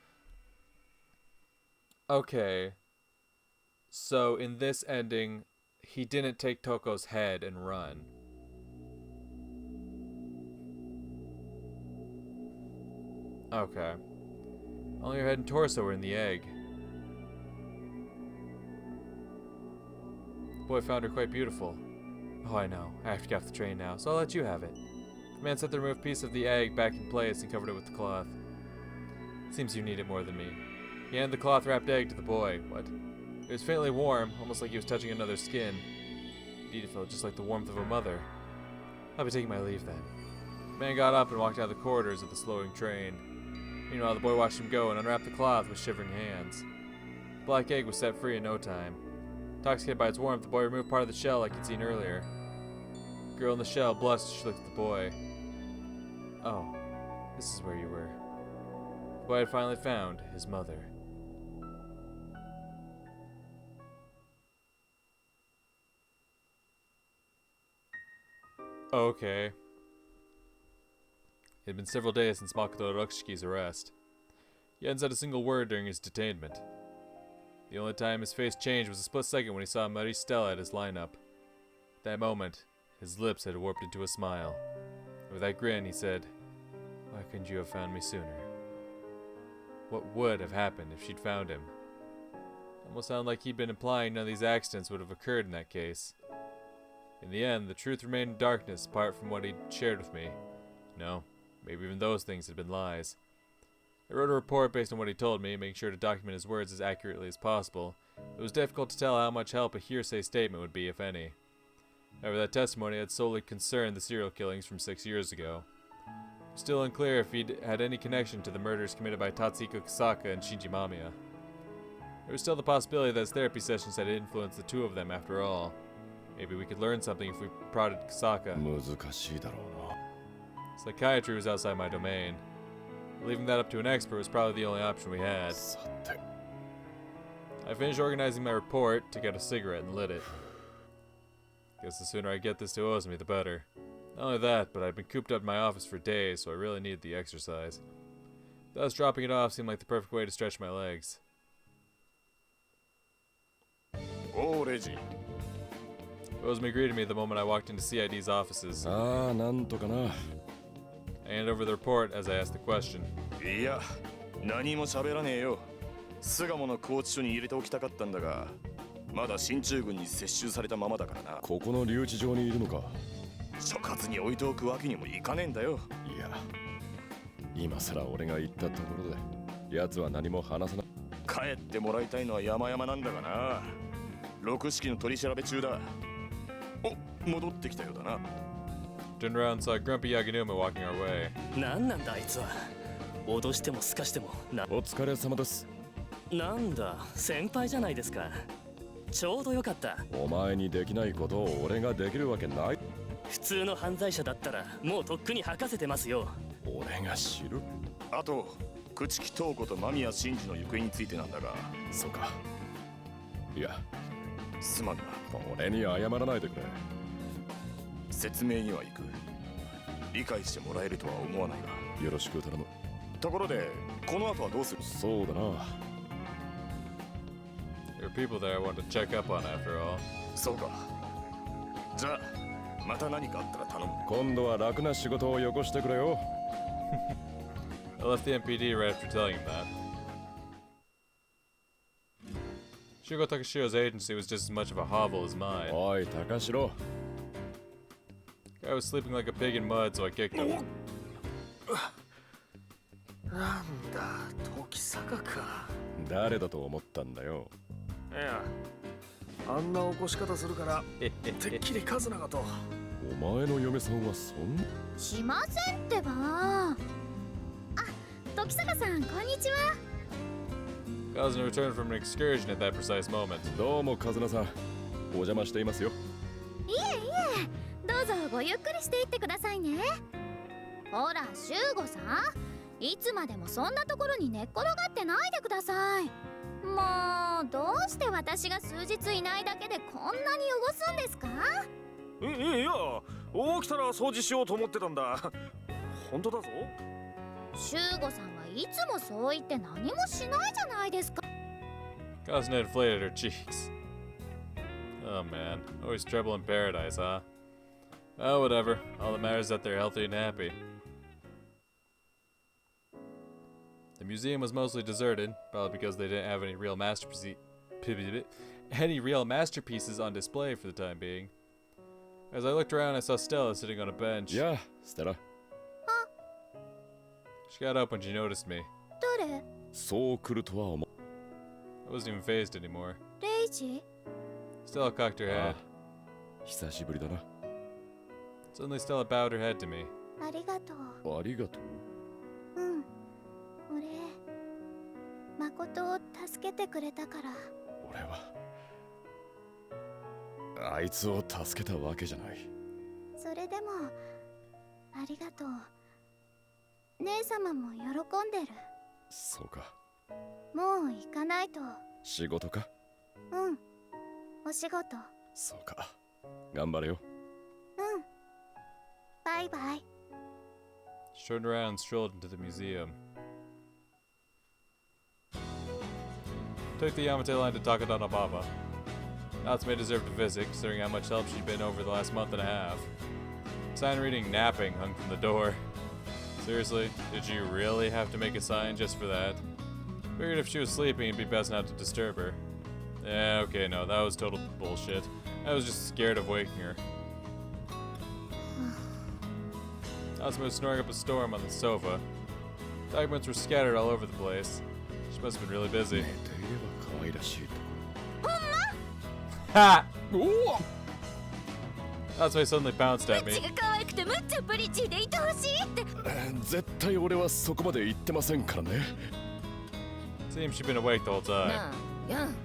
Okay. So in this ending, he didn't take Toko's head and run. Okay. Only her head and torso were in the egg. The boy found her quite beautiful. Oh, I know. I have to get off the train now, so I'll let you have it. The man set the removed piece of the egg back in place and covered it with the cloth. Seems you need it more than me. He handed the cloth-wrapped egg to the boy. What? It was faintly warm, almost like he was touching another's skin. Indeed, it felt just like the warmth of a mother. I'll be taking my leave then. The man got up and walked out the corridors of the slowing train. Meanwhile, the boy watched him go and unwrap the cloth with shivering hands. The black egg was set free in no time. Intoxicated by its warmth, the boy removed part of the shell like he'd seen earlier. The girl in the shell blushed as she looked at the boy. Oh, this is where you were. The boy had finally found his mother. Okay. It had been several days since Makoto Rokishiki's arrest. He hadn't said a single word during his detainment. The only time his face changed was a split second when he saw Marie Stella at his lineup. At that moment, his lips had warped into a smile. And with that grin, he said, "Why couldn't you have found me sooner?" What would have happened if she'd found him? Almost sounded like he'd been implying none of these accidents would have occurred in that case. In the end, the truth remained in darkness apart from what he'd shared with me. No, maybe even those things had been lies. I wrote a report based on what he told me, making sure to document his words as accurately as possible. It was difficult to tell how much help a hearsay statement would be, if any. However, that testimony had solely concerned the serial killings from 6 years ago. Still unclear if he'd had any connection to the murders committed by Tatsuhiko Kisaka and Shinji Mamiya. There was still the possibility that his therapy sessions had influenced the two of them after all. Maybe we could learn something if we prodded Kisaka. 難しいだろうな。 Psychiatry was outside my domain. Leaving that up to an expert was probably the only option we had. さて。 I finished organizing my report, took out a cigarette, and lit it. Guess the sooner I get this to Ozumi, the better. Not only that, but I'd been cooped up in my office for days, so I really needed the exercise. Thus, dropping it off seemed like the perfect way to stretch my legs. おうレジ。 Ozumi greeted me the moment I walked into CID's offices. ああ、なんとかな。 I handed over the report as I asked the question. いや、何も喋らねえよ。巣鴨の拘置所に入れておきたかったんだが、まだ進駐軍に接収されたままだからな。ここの留置場にいるのか。所轄に置いておくわけにもいかねえんだよ。いや、今さら俺が言ったところで、奴は何も話さない。帰ってもらいたいのは山々なんだがな。六式の取り調べ中だ。お、戻ってきたようだな。Turned around and saw grumpy Yaginuma walking our way. なんなんだあいつは。脅してもすかしてもお疲れ様です。なんだ先輩じゃないですか。ちょうどよかった。お前にできないことを俺ができるわけない。普通の犯罪者だったらもうとっくに吐かせてますよ。俺が知る。あと朽木東子と間宮真司の行方についてなんだが。そうか。いや、すまんな。俺に謝らないでくれ。説明には行く。理解してもらえるとは思わないが。よろしく頼む。ところでこの後はどうする？そうだな。There are people there I want to check up on after all. そうか。じゃあまた何かあったら頼む。今度は楽な仕事をよこしてくれよ。I left the MPD right after telling him that. Shugo Takashiro's agency was just as much of a hovel as mine. おい、高城。I was sleeping like a pig in mud, so I kicked him. なんだ、時坂か。誰だと思ったんだよ。いや、あんな起こし方するからてっきりカズナかと。お前の嫁さんはそんな。しませんってば。あ、時坂さん、こんにちは。Kazuna returned from an excursion at that precise moment. どうもカズナさん、お邪魔していますよ。いえいえ、どうぞごゆっくりしていってくださいね。ほら、修吾さん、いつまでもそんなところに寝っ転がってないでください。もう、どうして私が数日いないだけでこんなに汚すんですか？いや、起きたら掃除しようと思ってたんだ。本当だぞ。修吾さんはいつもそう言って何もしないじゃないですか。Kazuna inflated her cheeks. Oh man, always trouble in paradise, huh? Oh, whatever. All that matters is that they're healthy and happy. The museum was mostly deserted, probably because they didn't have any real masterpieces on display for the time being. As I looked around, I saw Stella sitting on a bench. Yeah, Stella. She got up when she noticed me. 誰？そう来るとは思う。I wasn't even phased anymore. レイジ？ Stella cocked her head. 久しぶりだな。Suddenly Stella bowed her head to me. ありがとう。ありがとう。うん。俺、誠を助けてくれたから。俺はあいつを助けたわけじゃない。それでもありがとう。姉様も喜んでる。そうか。もう行かないと。仕事か？うん。お仕事。そうか。頑張れよ。うん。バイバイ。She turned around and strolled into the museum. Took the Yamate line to Takadana Baba. Natsume deserved a visit, considering how much help she'd been over the last month and a half. Sign reading napping hung from the door. Seriously, did you really have to make a sign just for that? Figured if she was sleeping, it'd be best not to disturb her. Yeah, okay, no, that was total bullshit. I was just scared of waking her. Asuma was snoring up a storm on the sofa. Documents were scattered all over the place. She must have been really busy. Ha! That's why he suddenly pounced at me. 絶対俺はそこまで言ってませんからね。 Seems she'd been awake the whole time. なあやん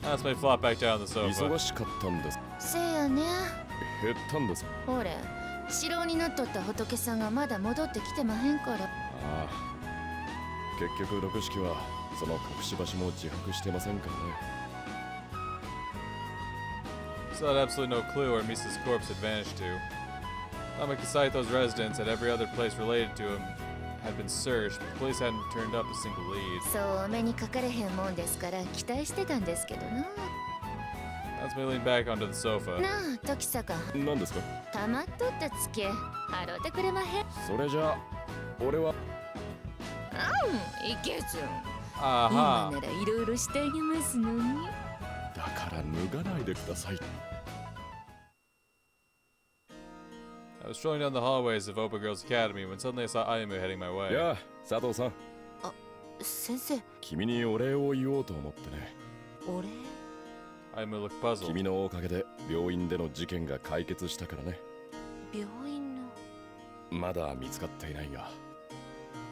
That's why he flopped back down on the sofa. 忙しかったんです。せやね減ったんです。ほれ城になっとった仏さんがまだ戻ってきてまへんから。ああ。結局六式はその隠し場所も自白してませんからね。 Still had absolutely no clue where Misa's corpse had vanished to. Namaki Saito's residence and every other place related to him had been searched, but the police hadn't turned up a single lead. そうお目にかかれへんもんですから期待してたんですけどな。 That's me leaned back onto the sofa. なあ時坂何ですか？溜まっとったつけ払うてくれまへん。それじゃあ俺はいけずん Aha. 今ならいろいろしてあげますのに。だから脱がないでください。 I was strolling down the hallways of Opa Girls Academy when suddenly I saw Ayumu heading my way. やあ佐藤さん。先生、君にお礼を言おうと思ってね。お礼？ Ayumu looked puzzled. 君のおかげで病院での事件が解決したからね。病院の？まだ見つかっていないが、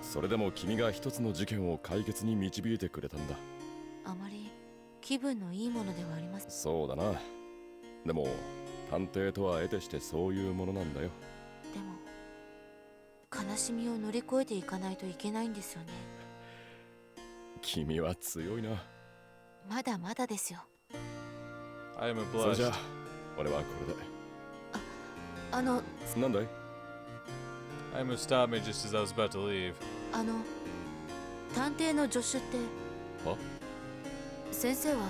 それでも君が一つの事件を解決に導いてくれたんだ。あまり気分のいいものではありません。そうだな。でも探偵とは得てしてそういうものなんだよ。でも悲しみを乗り越えていかないといけないんですよね。君は強いな。まだまだですよ。Ayumu それじゃ blushed. あ俺はこれで。なんだい？ Ayumu stopped me just as I was about to leave. 探偵の助手っては？先生は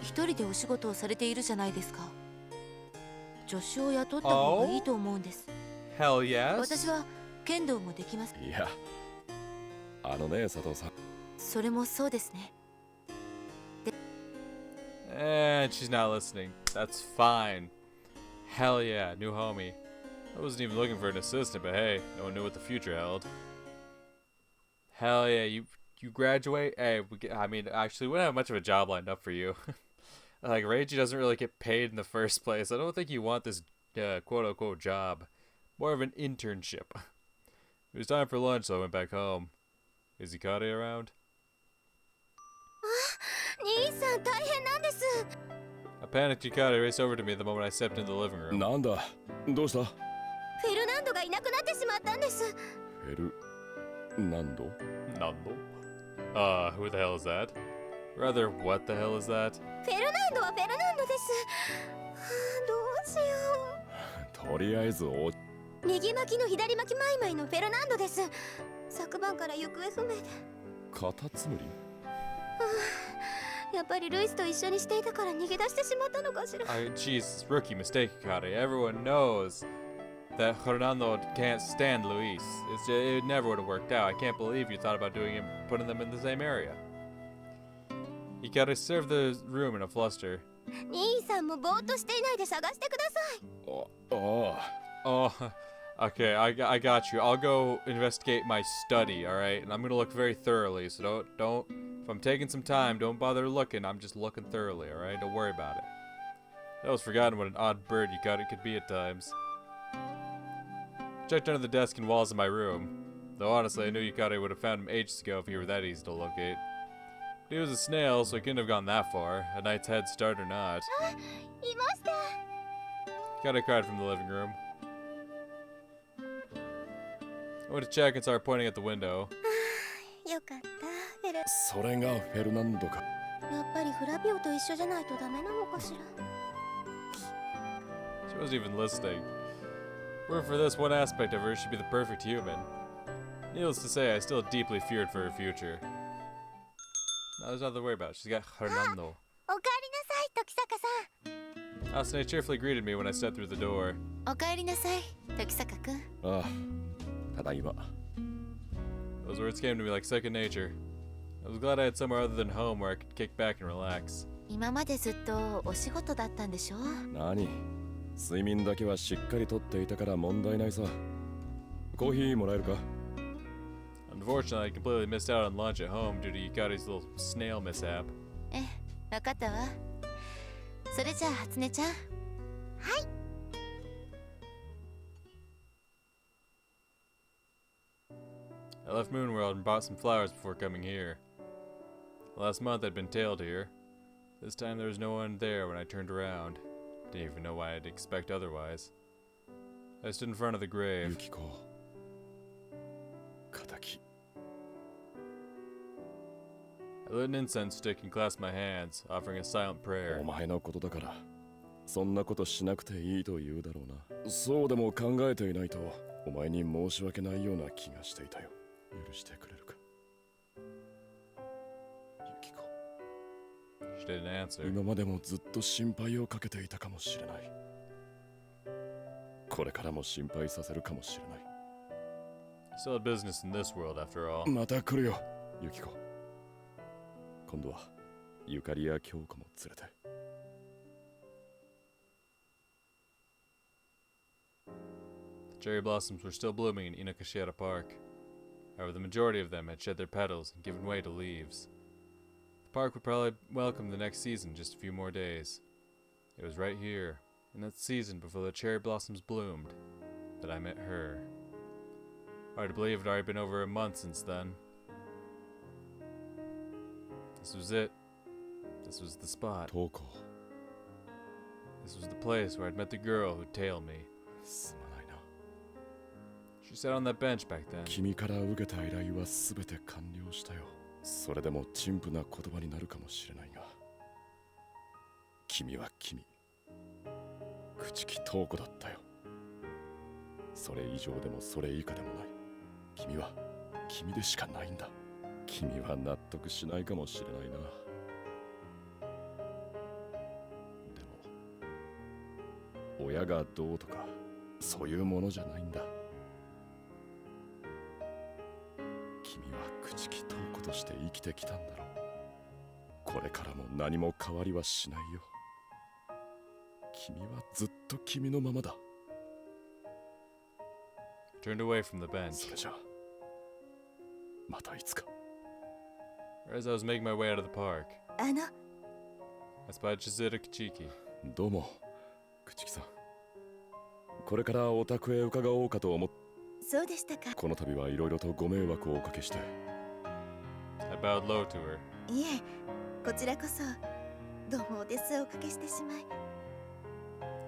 一人でお仕事をされているじゃないですか。助手を雇った方がいいと思うんです。Hell yes. 私は剣道もできます。いや、あのね佐藤さん。それもそうですね。 And she's not listening. That's fine. Hell yeah, new homie. I wasn't even looking for an assistant, but hey, no one knew what the future held. Hell yeah, you graduate? Hey, I mean, actually, we don't have much of a job lined up for you. Like, Reiji doesn't really get paid in the first place. I don't think you want this quote-unquote job. More of an internship. It was time for lunch, so I went back home. Is Hikari around? 兄さん大変なんです。 A panicked Hikari raced over to me the moment I stepped into the living room. なんだ？どうした？フェルナンドがいなくなってしまったんです。フェルナンド？ Nando? Who the hell is that? Rather, what the hell is that? フェルナンドはフェルナンドです。どうしよとりあえずう。右巻きの左巻きマイマイのフェルナンドです。昨晩から行方不明で。カタツムリ？やっぱりルイスと一緒にしていたから逃げ出してしまったのかしら。Jesus, rookie mistake, Hikari. Everyone knows that Fernando can't stand Luis. It never would have worked out. I can't believe you thought about doing it, putting them in the same area. Hikari served the room in a fluster. 兄さんもぼーっとしていないで探してください。Oh, okay, I got you. I'll go investigate my study, alright? And I'm gonna look very thoroughly, so don't, if I'm taking some time, don't bother looking. I'm just looking thoroughly, alright? Don't worry about it. I almost forgotten what an odd bird Hikari could be at times. Checked under the desk and walls of my room. Though honestly, I knew Hikari would have found him ages ago if he were that easy to locate. He was a snail, so he couldn't have gone that far, a knight's head start or not. Hikari cried from the living room. I went to check and started pointing at the window. よかった、フェル。それがフェルナンドか。やっぱりフラビオと一緒じゃないとダメなのかしら。She wasn't even listening. Were for this one aspect of her, she'd be the perfect human. Needless to say, I still deeply feared for her future. No, there's nothing to worry about. She's got Hernando. おかえりなさい、時坂さん。Asune cheerfully greeted me when I stepped through the door. おかえりなさい、時坂くん。ああ、ただいま。Those words came to me like second nature. I was glad I had somewhere other than home where I could kick back and relax. 今までずっとお仕事だったんでしょ？何？睡眠だけはしっかりとっていたから問題ないさ。コーヒーもらえるか？ Unfortunately, I completely missed out on lunch at home due to Yukari's little snail mishap. ええ、わかったわ。それじゃあ初音ちゃん。はい。I left Moonworld and bought some flowers before coming here. Last month I'd been tailed here. This time there was no one there when I turned around. Didn't even know why I'd expect otherwise. I stood in front of the grave. Yukiko. Kataki. I lit an incense stick and clasped my hands, offering a silent prayer. お前のことだから、そんなことしなくていいと言うだろうな。そうでも考えていないと、お前に申し訳ないような気がしていたよ。許してくれるか。She didn't answer. 今までもずっと心配をかけていたかもしれない。これからも心配させるかもしれない。Still had business in this world after all. また来るよ、ユキコ。今度はゆかりや京子も連れて。The cherry blossoms were still blooming in Inokashira Park. However, the majority of them had shed their petals and given way to leaves. The park would probably welcome the next season in just a few more days. It was right here, in that season before the cherry blossoms bloomed, that I met her. Hard to believe it had already been over a month since then. This was it. This was the spot. Toko. This was the place where I'd met the girl who'd tailed me. She sat on that bench back then. 君から受けた依頼はすべて完了したよ。それでも陳腐な言葉になるかもしれないが、君は君、朽木東子だったよ。それ以上でもそれ以下でもない。君は君でしかないんだ。君は納得しないかもしれないな。でも親がどうとかそういうものじゃないんだ。君は朽木東子として生きてきたんだろう。これからも何も変わりはしないよ。君はずっと君のままだ。Turned away from the bench. それじゃあまたいつか。As I was making my way out of the park, あの I spied Chizuru Kichiki. どうも、朽木さん。これからお宅へ伺おうかと思って。そうでしたか。この度はいろいろとご迷惑をおかけして。I bowed low to her. いえ、こちらこそどうもお手数をおかけしてしまい。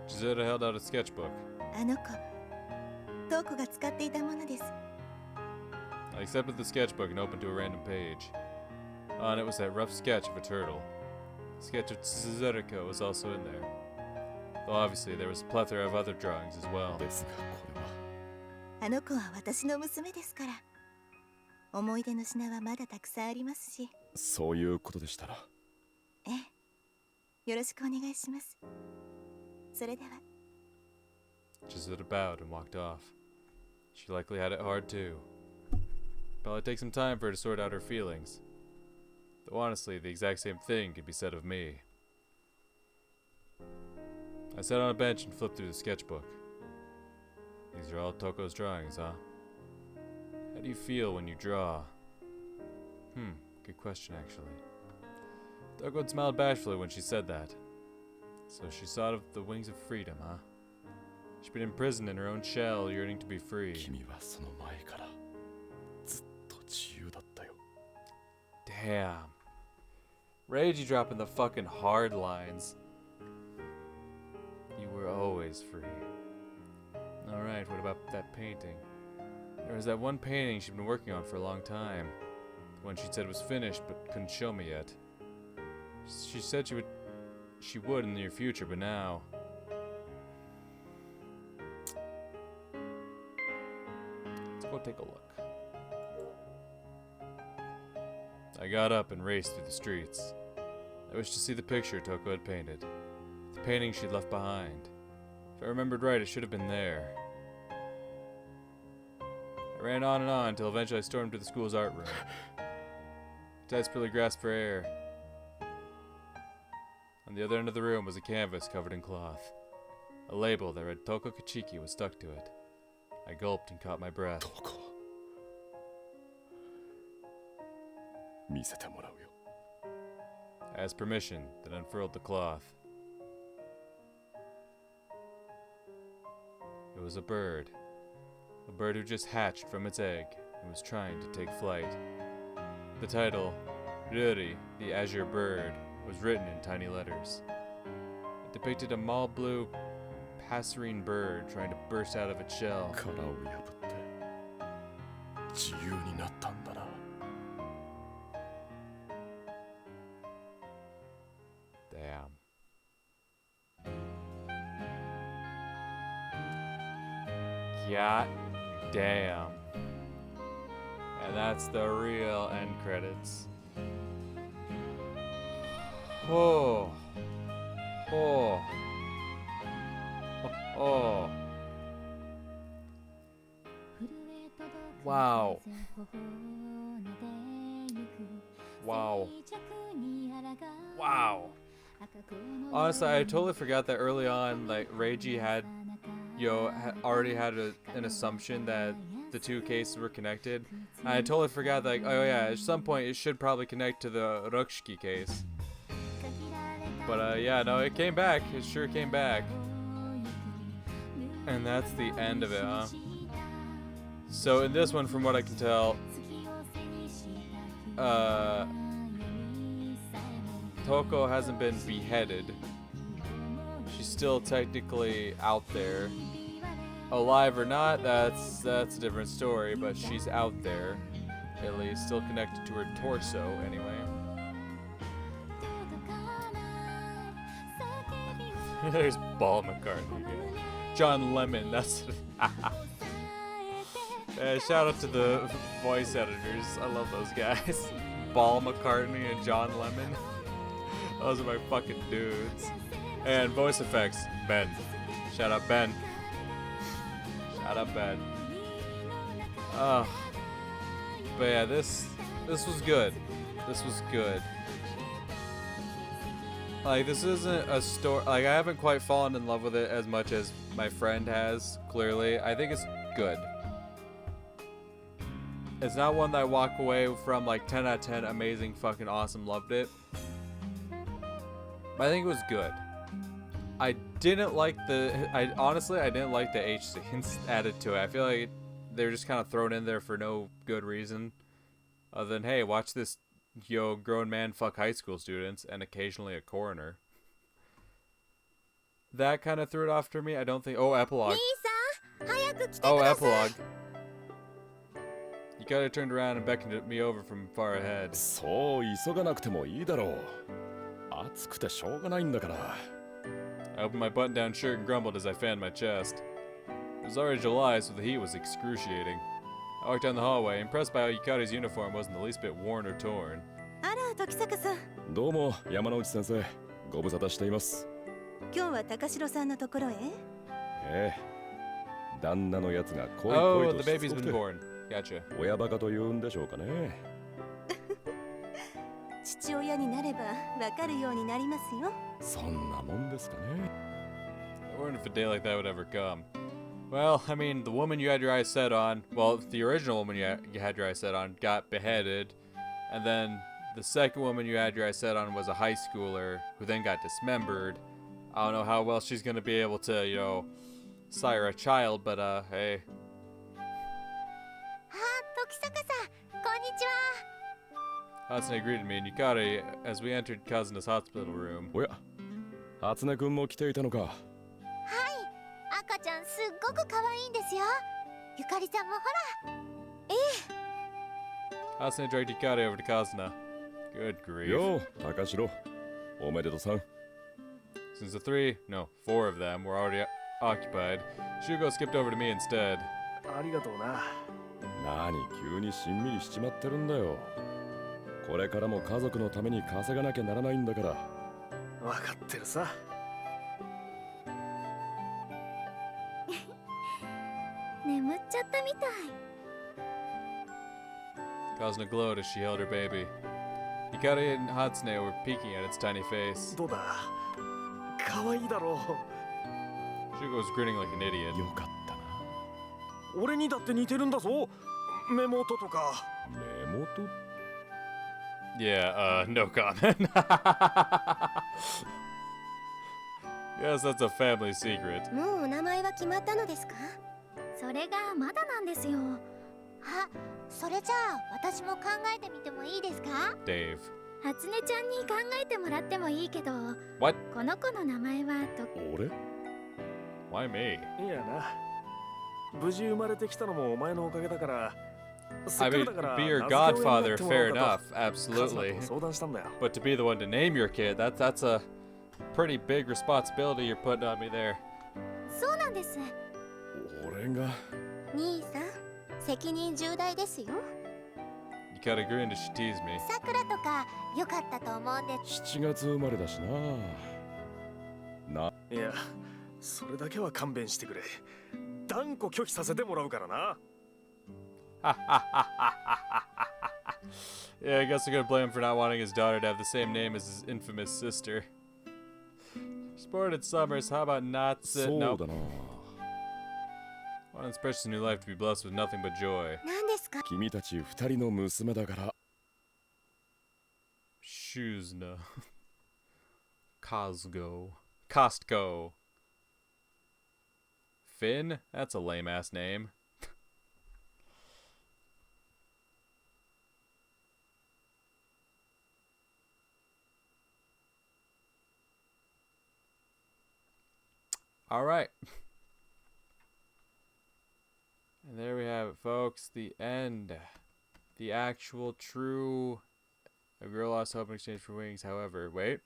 Chizuru held out a sketchbook. あの子、東子が使っていたものです。I accepted the sketchbook and opened to a random page. On it was that rough sketch of a turtle. The sketch of Tsuzuruka was also in there. Though obviously there was a plethora of other drawings as well. ですがこれは。あの子は私の娘ですから。思い出の品はまだたくさんありますし。そういうことでしたら。ええ、よろしくお願いします。それでは。Chizuru bowed and walked off. She likely had it hard too. Probably take some time for her to sort out her feelings. Though honestly, the exact same thing could be said of me. I sat on a bench and flipped through the sketchbook. These are all Toko's drawings, huh? How do you feel when you draw? Good question actually. Toko had smiled bashfully when she said that. So she sought of the wings of freedom, huh? She'd been imprisoned in her own shell, yearning to be free. 君はその前からずっと自由だったよ。Damn. Ragey dropping the fucking hard lines. You were always free. Alright, what about that painting? There was that one painting she'd been working on for a long time. The one she said was finished but couldn't show me yet. She said she would in the near future, but now... Let's go take a look. I got up and raced through the streets. I wished to see the picture Toko had painted. The painting she'd left behind. If I remembered right, it should have been there. I ran on and on until eventually I stormed to the school's art room. desperately grasped for air. On the other end of the room was a canvas covered in cloth. A label that read Toko Kachiki was stuck to it. I gulped and caught my breath. Toko. 見せてもらうよ。 I asked permission, then unfurled the cloth. It was a bird who just hatched from its egg and was trying to take flight. The title, Ryuri, the Azure Bird, was written in tiny letters. It depicted a mall blue passerine bird trying to burst out of its shell. 殻を破って自由になったんだな。 Damn. God damn. And that's the real end credits. Oh. Oh. Oh. Wow. Wow. Wow. Honestly, I totally forgot that early on, like, Reiji had, already had an assumption that the two cases were connected. And I totally forgot that, like, oh yeah, at some point it should probably connect to the Rokshiki case. But yeah, no, it came back. It sure came back. And that's the end of it, huh? So in this one, from what I can tell, Toko hasn't been beheaded. She's still technically out there. Alive or not, that's a different story, but she's out there. At least, still connected to her torso, anyway. There's Paul McCartney again. John Lemon, that's... shout out to the voice editors. I love those guys. Paul McCartney and John Lemon. Those are my fucking dudes. And voice effects, Ben. Shout out Ben. Shout out Ben. But yeah, this was good. This was good. Like, this isn't a story. Like, I haven't quite fallen in love with it as much as my friend has, clearly. I think it's good. It's not one that I walk away from like 10 out of 10, amazing, fucking awesome, loved it. But I think it was good. I didn't like honestly, I didn't like the H scenes added to it. I feel like they're just kind of thrown in there for no good reason. Other than, hey, watch this, grown man fuck high school students and occasionally a coroner. That kind of threw it off for me. I don't think, oh, epilogue. Oh, epilogue. Yukari turned around and beckoned me over from far ahead. そう急がなくてもいいだろう。暑くてしょうがないんだから。I opened my button-down shirt and grumbled as I fanned my chest. It was already July, so the heat was excruciating. I walked down the hallway, impressed by how Yukari's uniform wasn't the least bit worn or torn. あら、時坂さん。どうも、山之内先生。ご無沙汰しています。今日は高城さんのところへ？ええ。旦那のやつが恋恋 Oh, と the しつ baby's こく been て。 born. Gotcha. 親バカと言うんでしょうかね。父親になればわかるようになりますよ。そんなもんですかね。I wondered if a day like that would ever come. Well, I mean, the woman you had your eyes set on, well, the original woman you had your eyes set on got beheaded, and then the second woman you had your eyes set on was a high schooler who then got dismembered. I don't know how well she's gonna be able to, sire a child, but hey. 時坂さん、こんにちは。 Hatsune greeted me and Yukari as we entered Kazuna's hospital room. おや、初音くんも来ていたのか。はい、赤ちゃんすっごく可愛いんですよ。ゆかりさんもほら。ええ。 Hatsune dragged Yukari over to Kazuna. Good grief. よう、高城。おめでとうさん。 Since the four of them were already occupied, Shugo skipped over to me instead. ありがとうな。何、急にしんみりしちまってるんだよ。これからも家族のために稼がなきゃならないんだから。わかってるさ。眠っちゃったみたい。 Kazuna glowed as she held her baby. Hikari and Hatsune were peeking at its tiny face. どうだ可愛いだろ Shugo was grinning like an idiot. よかったな。う俺にだって似てるんだぞ目元とか目元 Yeah, no comment. Yes, that's a family secret. もうお名前は決まったのですか？それがまだなんですよ。あ、それじゃあ私も考えてみてもいいですか？ Dave. 初音ちゃんに考えてもらってもいいけど、 What? この子の名前は俺 Why me? いやな無事生まれてきたのもお前のおかげだから I mean, be your godfather, fair enough, absolutely. 相談したんだよ But to be the one to name your kid, that's a pretty big responsibility you're putting on me there. そうなんです。俺が兄さん責任重大ですよ。 You gotta grin to she tease me. さくらとか良かったと思うんで7月生まれだしな。いやそれだけは勘弁してくれ断固拒否させてもらうからな Yeah, I guess I'm gonna blame him for not wanting his daughter to have the same name as his infamous sister. She's born in summers, how about not sit? そう Nope. だな。 Want this precious new life to be blessed with nothing but joy. 何ですか？君たち2人の娘だから。 Shuzna. Costco. Finn? That's a lame ass name. All right. And there we have it, folks. The end. The actual true... A girl lost hope in exchange for wings, however... Wait.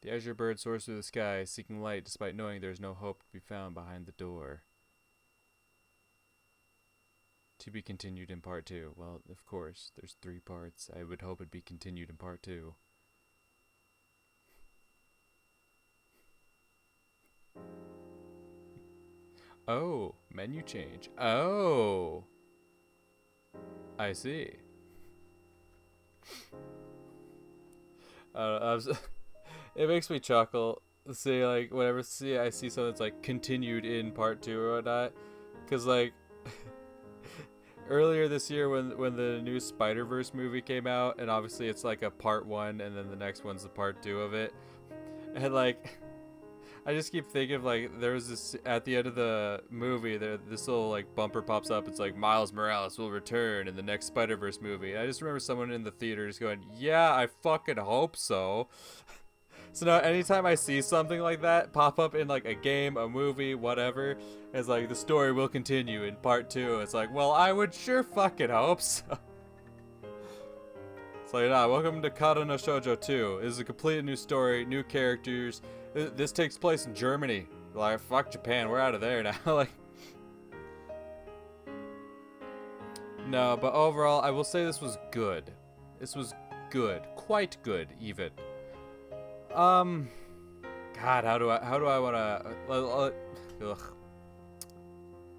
The azure bird soars through the sky, seeking light despite knowing there is no hope to be found behind the door. To be continued in part 2. Well, of course, there's 3 parts. I would hope it'd be continued in part 2. Oh, menu change. Oh, I see. It makes me chuckle. See, like, whenever I see something that's like continued in part 2 or whatnot, because like earlier this year when the new Spider-Verse movie came out, and obviously it's like a part 1 and then the next one's the part 2 of it, and like. I just keep thinking of like there was this at the end of the movie this little like bumper pops up. It's like Miles Morales will return in the next Spider-Verse movie. And I just remember someone in the theater just going, "Yeah, I fucking hope so." So now anytime I see something like that pop up in like a game, a movie, whatever, it's like the story will continue in part 2. It's like, well, I would sure fucking hope so. It's like, nah, welcome to Kata no Shoujo 2. This is a completely new story, new characters. This takes place in Germany. Like, fuck Japan, we're out of there now. Like, no, but overall, I will say this was good. This was good, quite good, even. God, how do I wanna? Ugh.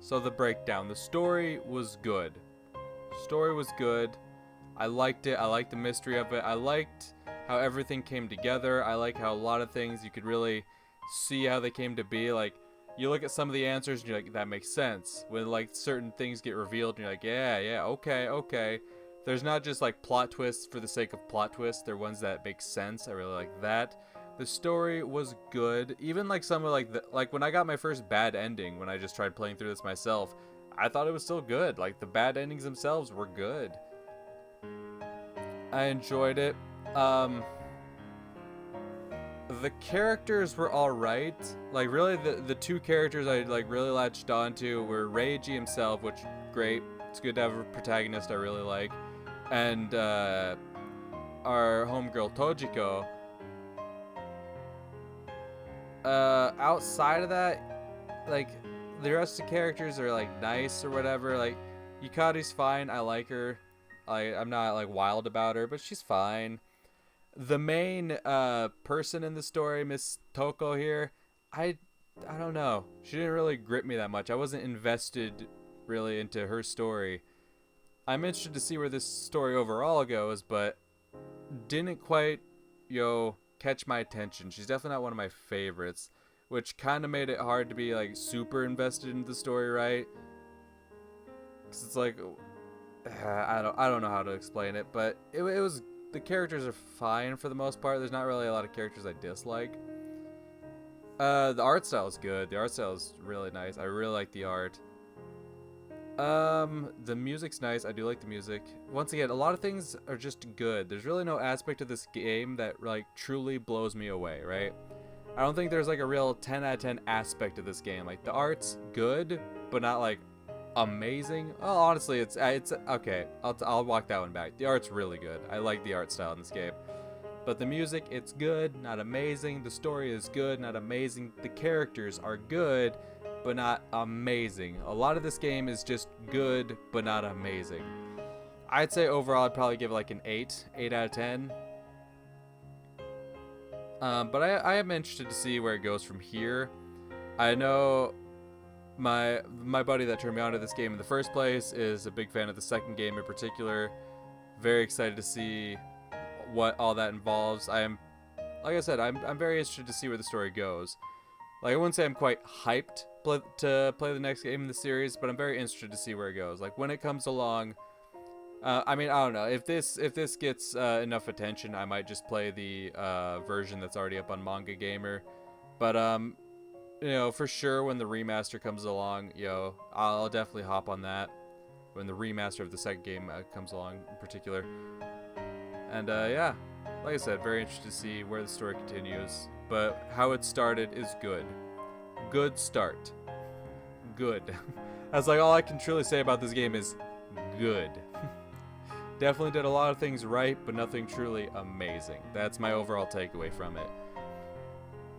So the breakdown. The story was good. Story was good. I liked it. I liked the mystery of it. I liked how everything came together. I like how a lot of things you could really see how they came to be. Like, you look at some of the answers and you're like, that makes sense. When like certain things get revealed and you're like, yeah, okay. There's not just like plot twists for the sake of plot twists. They're ones that make sense. I really like that. The story was good. Even like some of like when I got my first bad ending, when I just tried playing through this myself, I thought it was still good. Like the bad endings themselves were good. I enjoyed it. The characters were alright. Like really the 2 characters I like really latched onto were Reiji himself, which great. It's good to have a protagonist I really like. And our homegirl Tojiko. Outside of that, like the rest of the characters are like nice or whatever. Like Yukari's fine, I like her. I'm not like wild about her, but she's fine. The main person in the story, Miss Toko here, I don't know. She didn't really grip me that much. I wasn't invested really into her story. I'm interested to see where this story overall goes, but didn't quite, catch my attention. She's definitely not one of my favorites, which kind of made it hard to be like super invested in the story, right? Because it's like, I don't know how to explain it, but it was, the characters are fine for the most part. There's not really a lot of characters I dislike. The art style is good. The art style is really nice. I really like the art. The music's nice. I do like the music. Once again, a lot of things are just good. There's really no aspect of this game that like truly blows me away, right? I don't think there's like a real 10 out of 10 aspect of this game. Like the art's good, but not like amazing. Well, honestly, it's okay. I'll walk that one back. The art's really good. I like the art style in this game. But the music, it's good, not amazing. The story is good, not amazing. The characters are good, but not amazing. A lot of this game is just good, but not amazing. I'd say overall, I'd probably give it like an 8 out of 10. But I am interested to see where it goes from here. I know my buddy that turned me on to this game in the first place is a big fan of the second game in particular. Very excited to see what all that involves. Like I said, I'm very interested to see where the story goes. Like, I wouldn't say I'm quite hyped to play the next game in the series, but I'm very interested to see where it goes. Like, when it comes along, I mean, I don't know. If this gets enough attention, I might just play the version that's already up on Manga Gamer. But, for sure, when the remaster comes along, I'll definitely hop on that. When the remaster of the second game comes along in particular. And, yeah, like I said, very interested to see where the story continues. But how it started is good. Good start. Good. That's like all I can truly say about this game is good. Definitely did a lot of things right, but nothing truly amazing. That's my overall takeaway from it.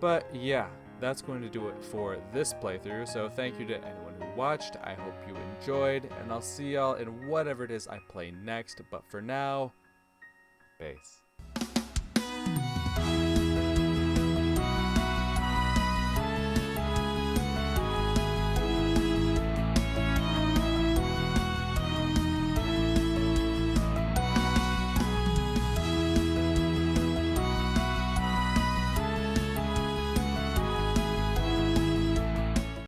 But yeah, that's going to do it for this playthrough. So thank you to anyone who watched. I hope you enjoyed, and I'll see y'all in whatever it is I play next. But for now, base.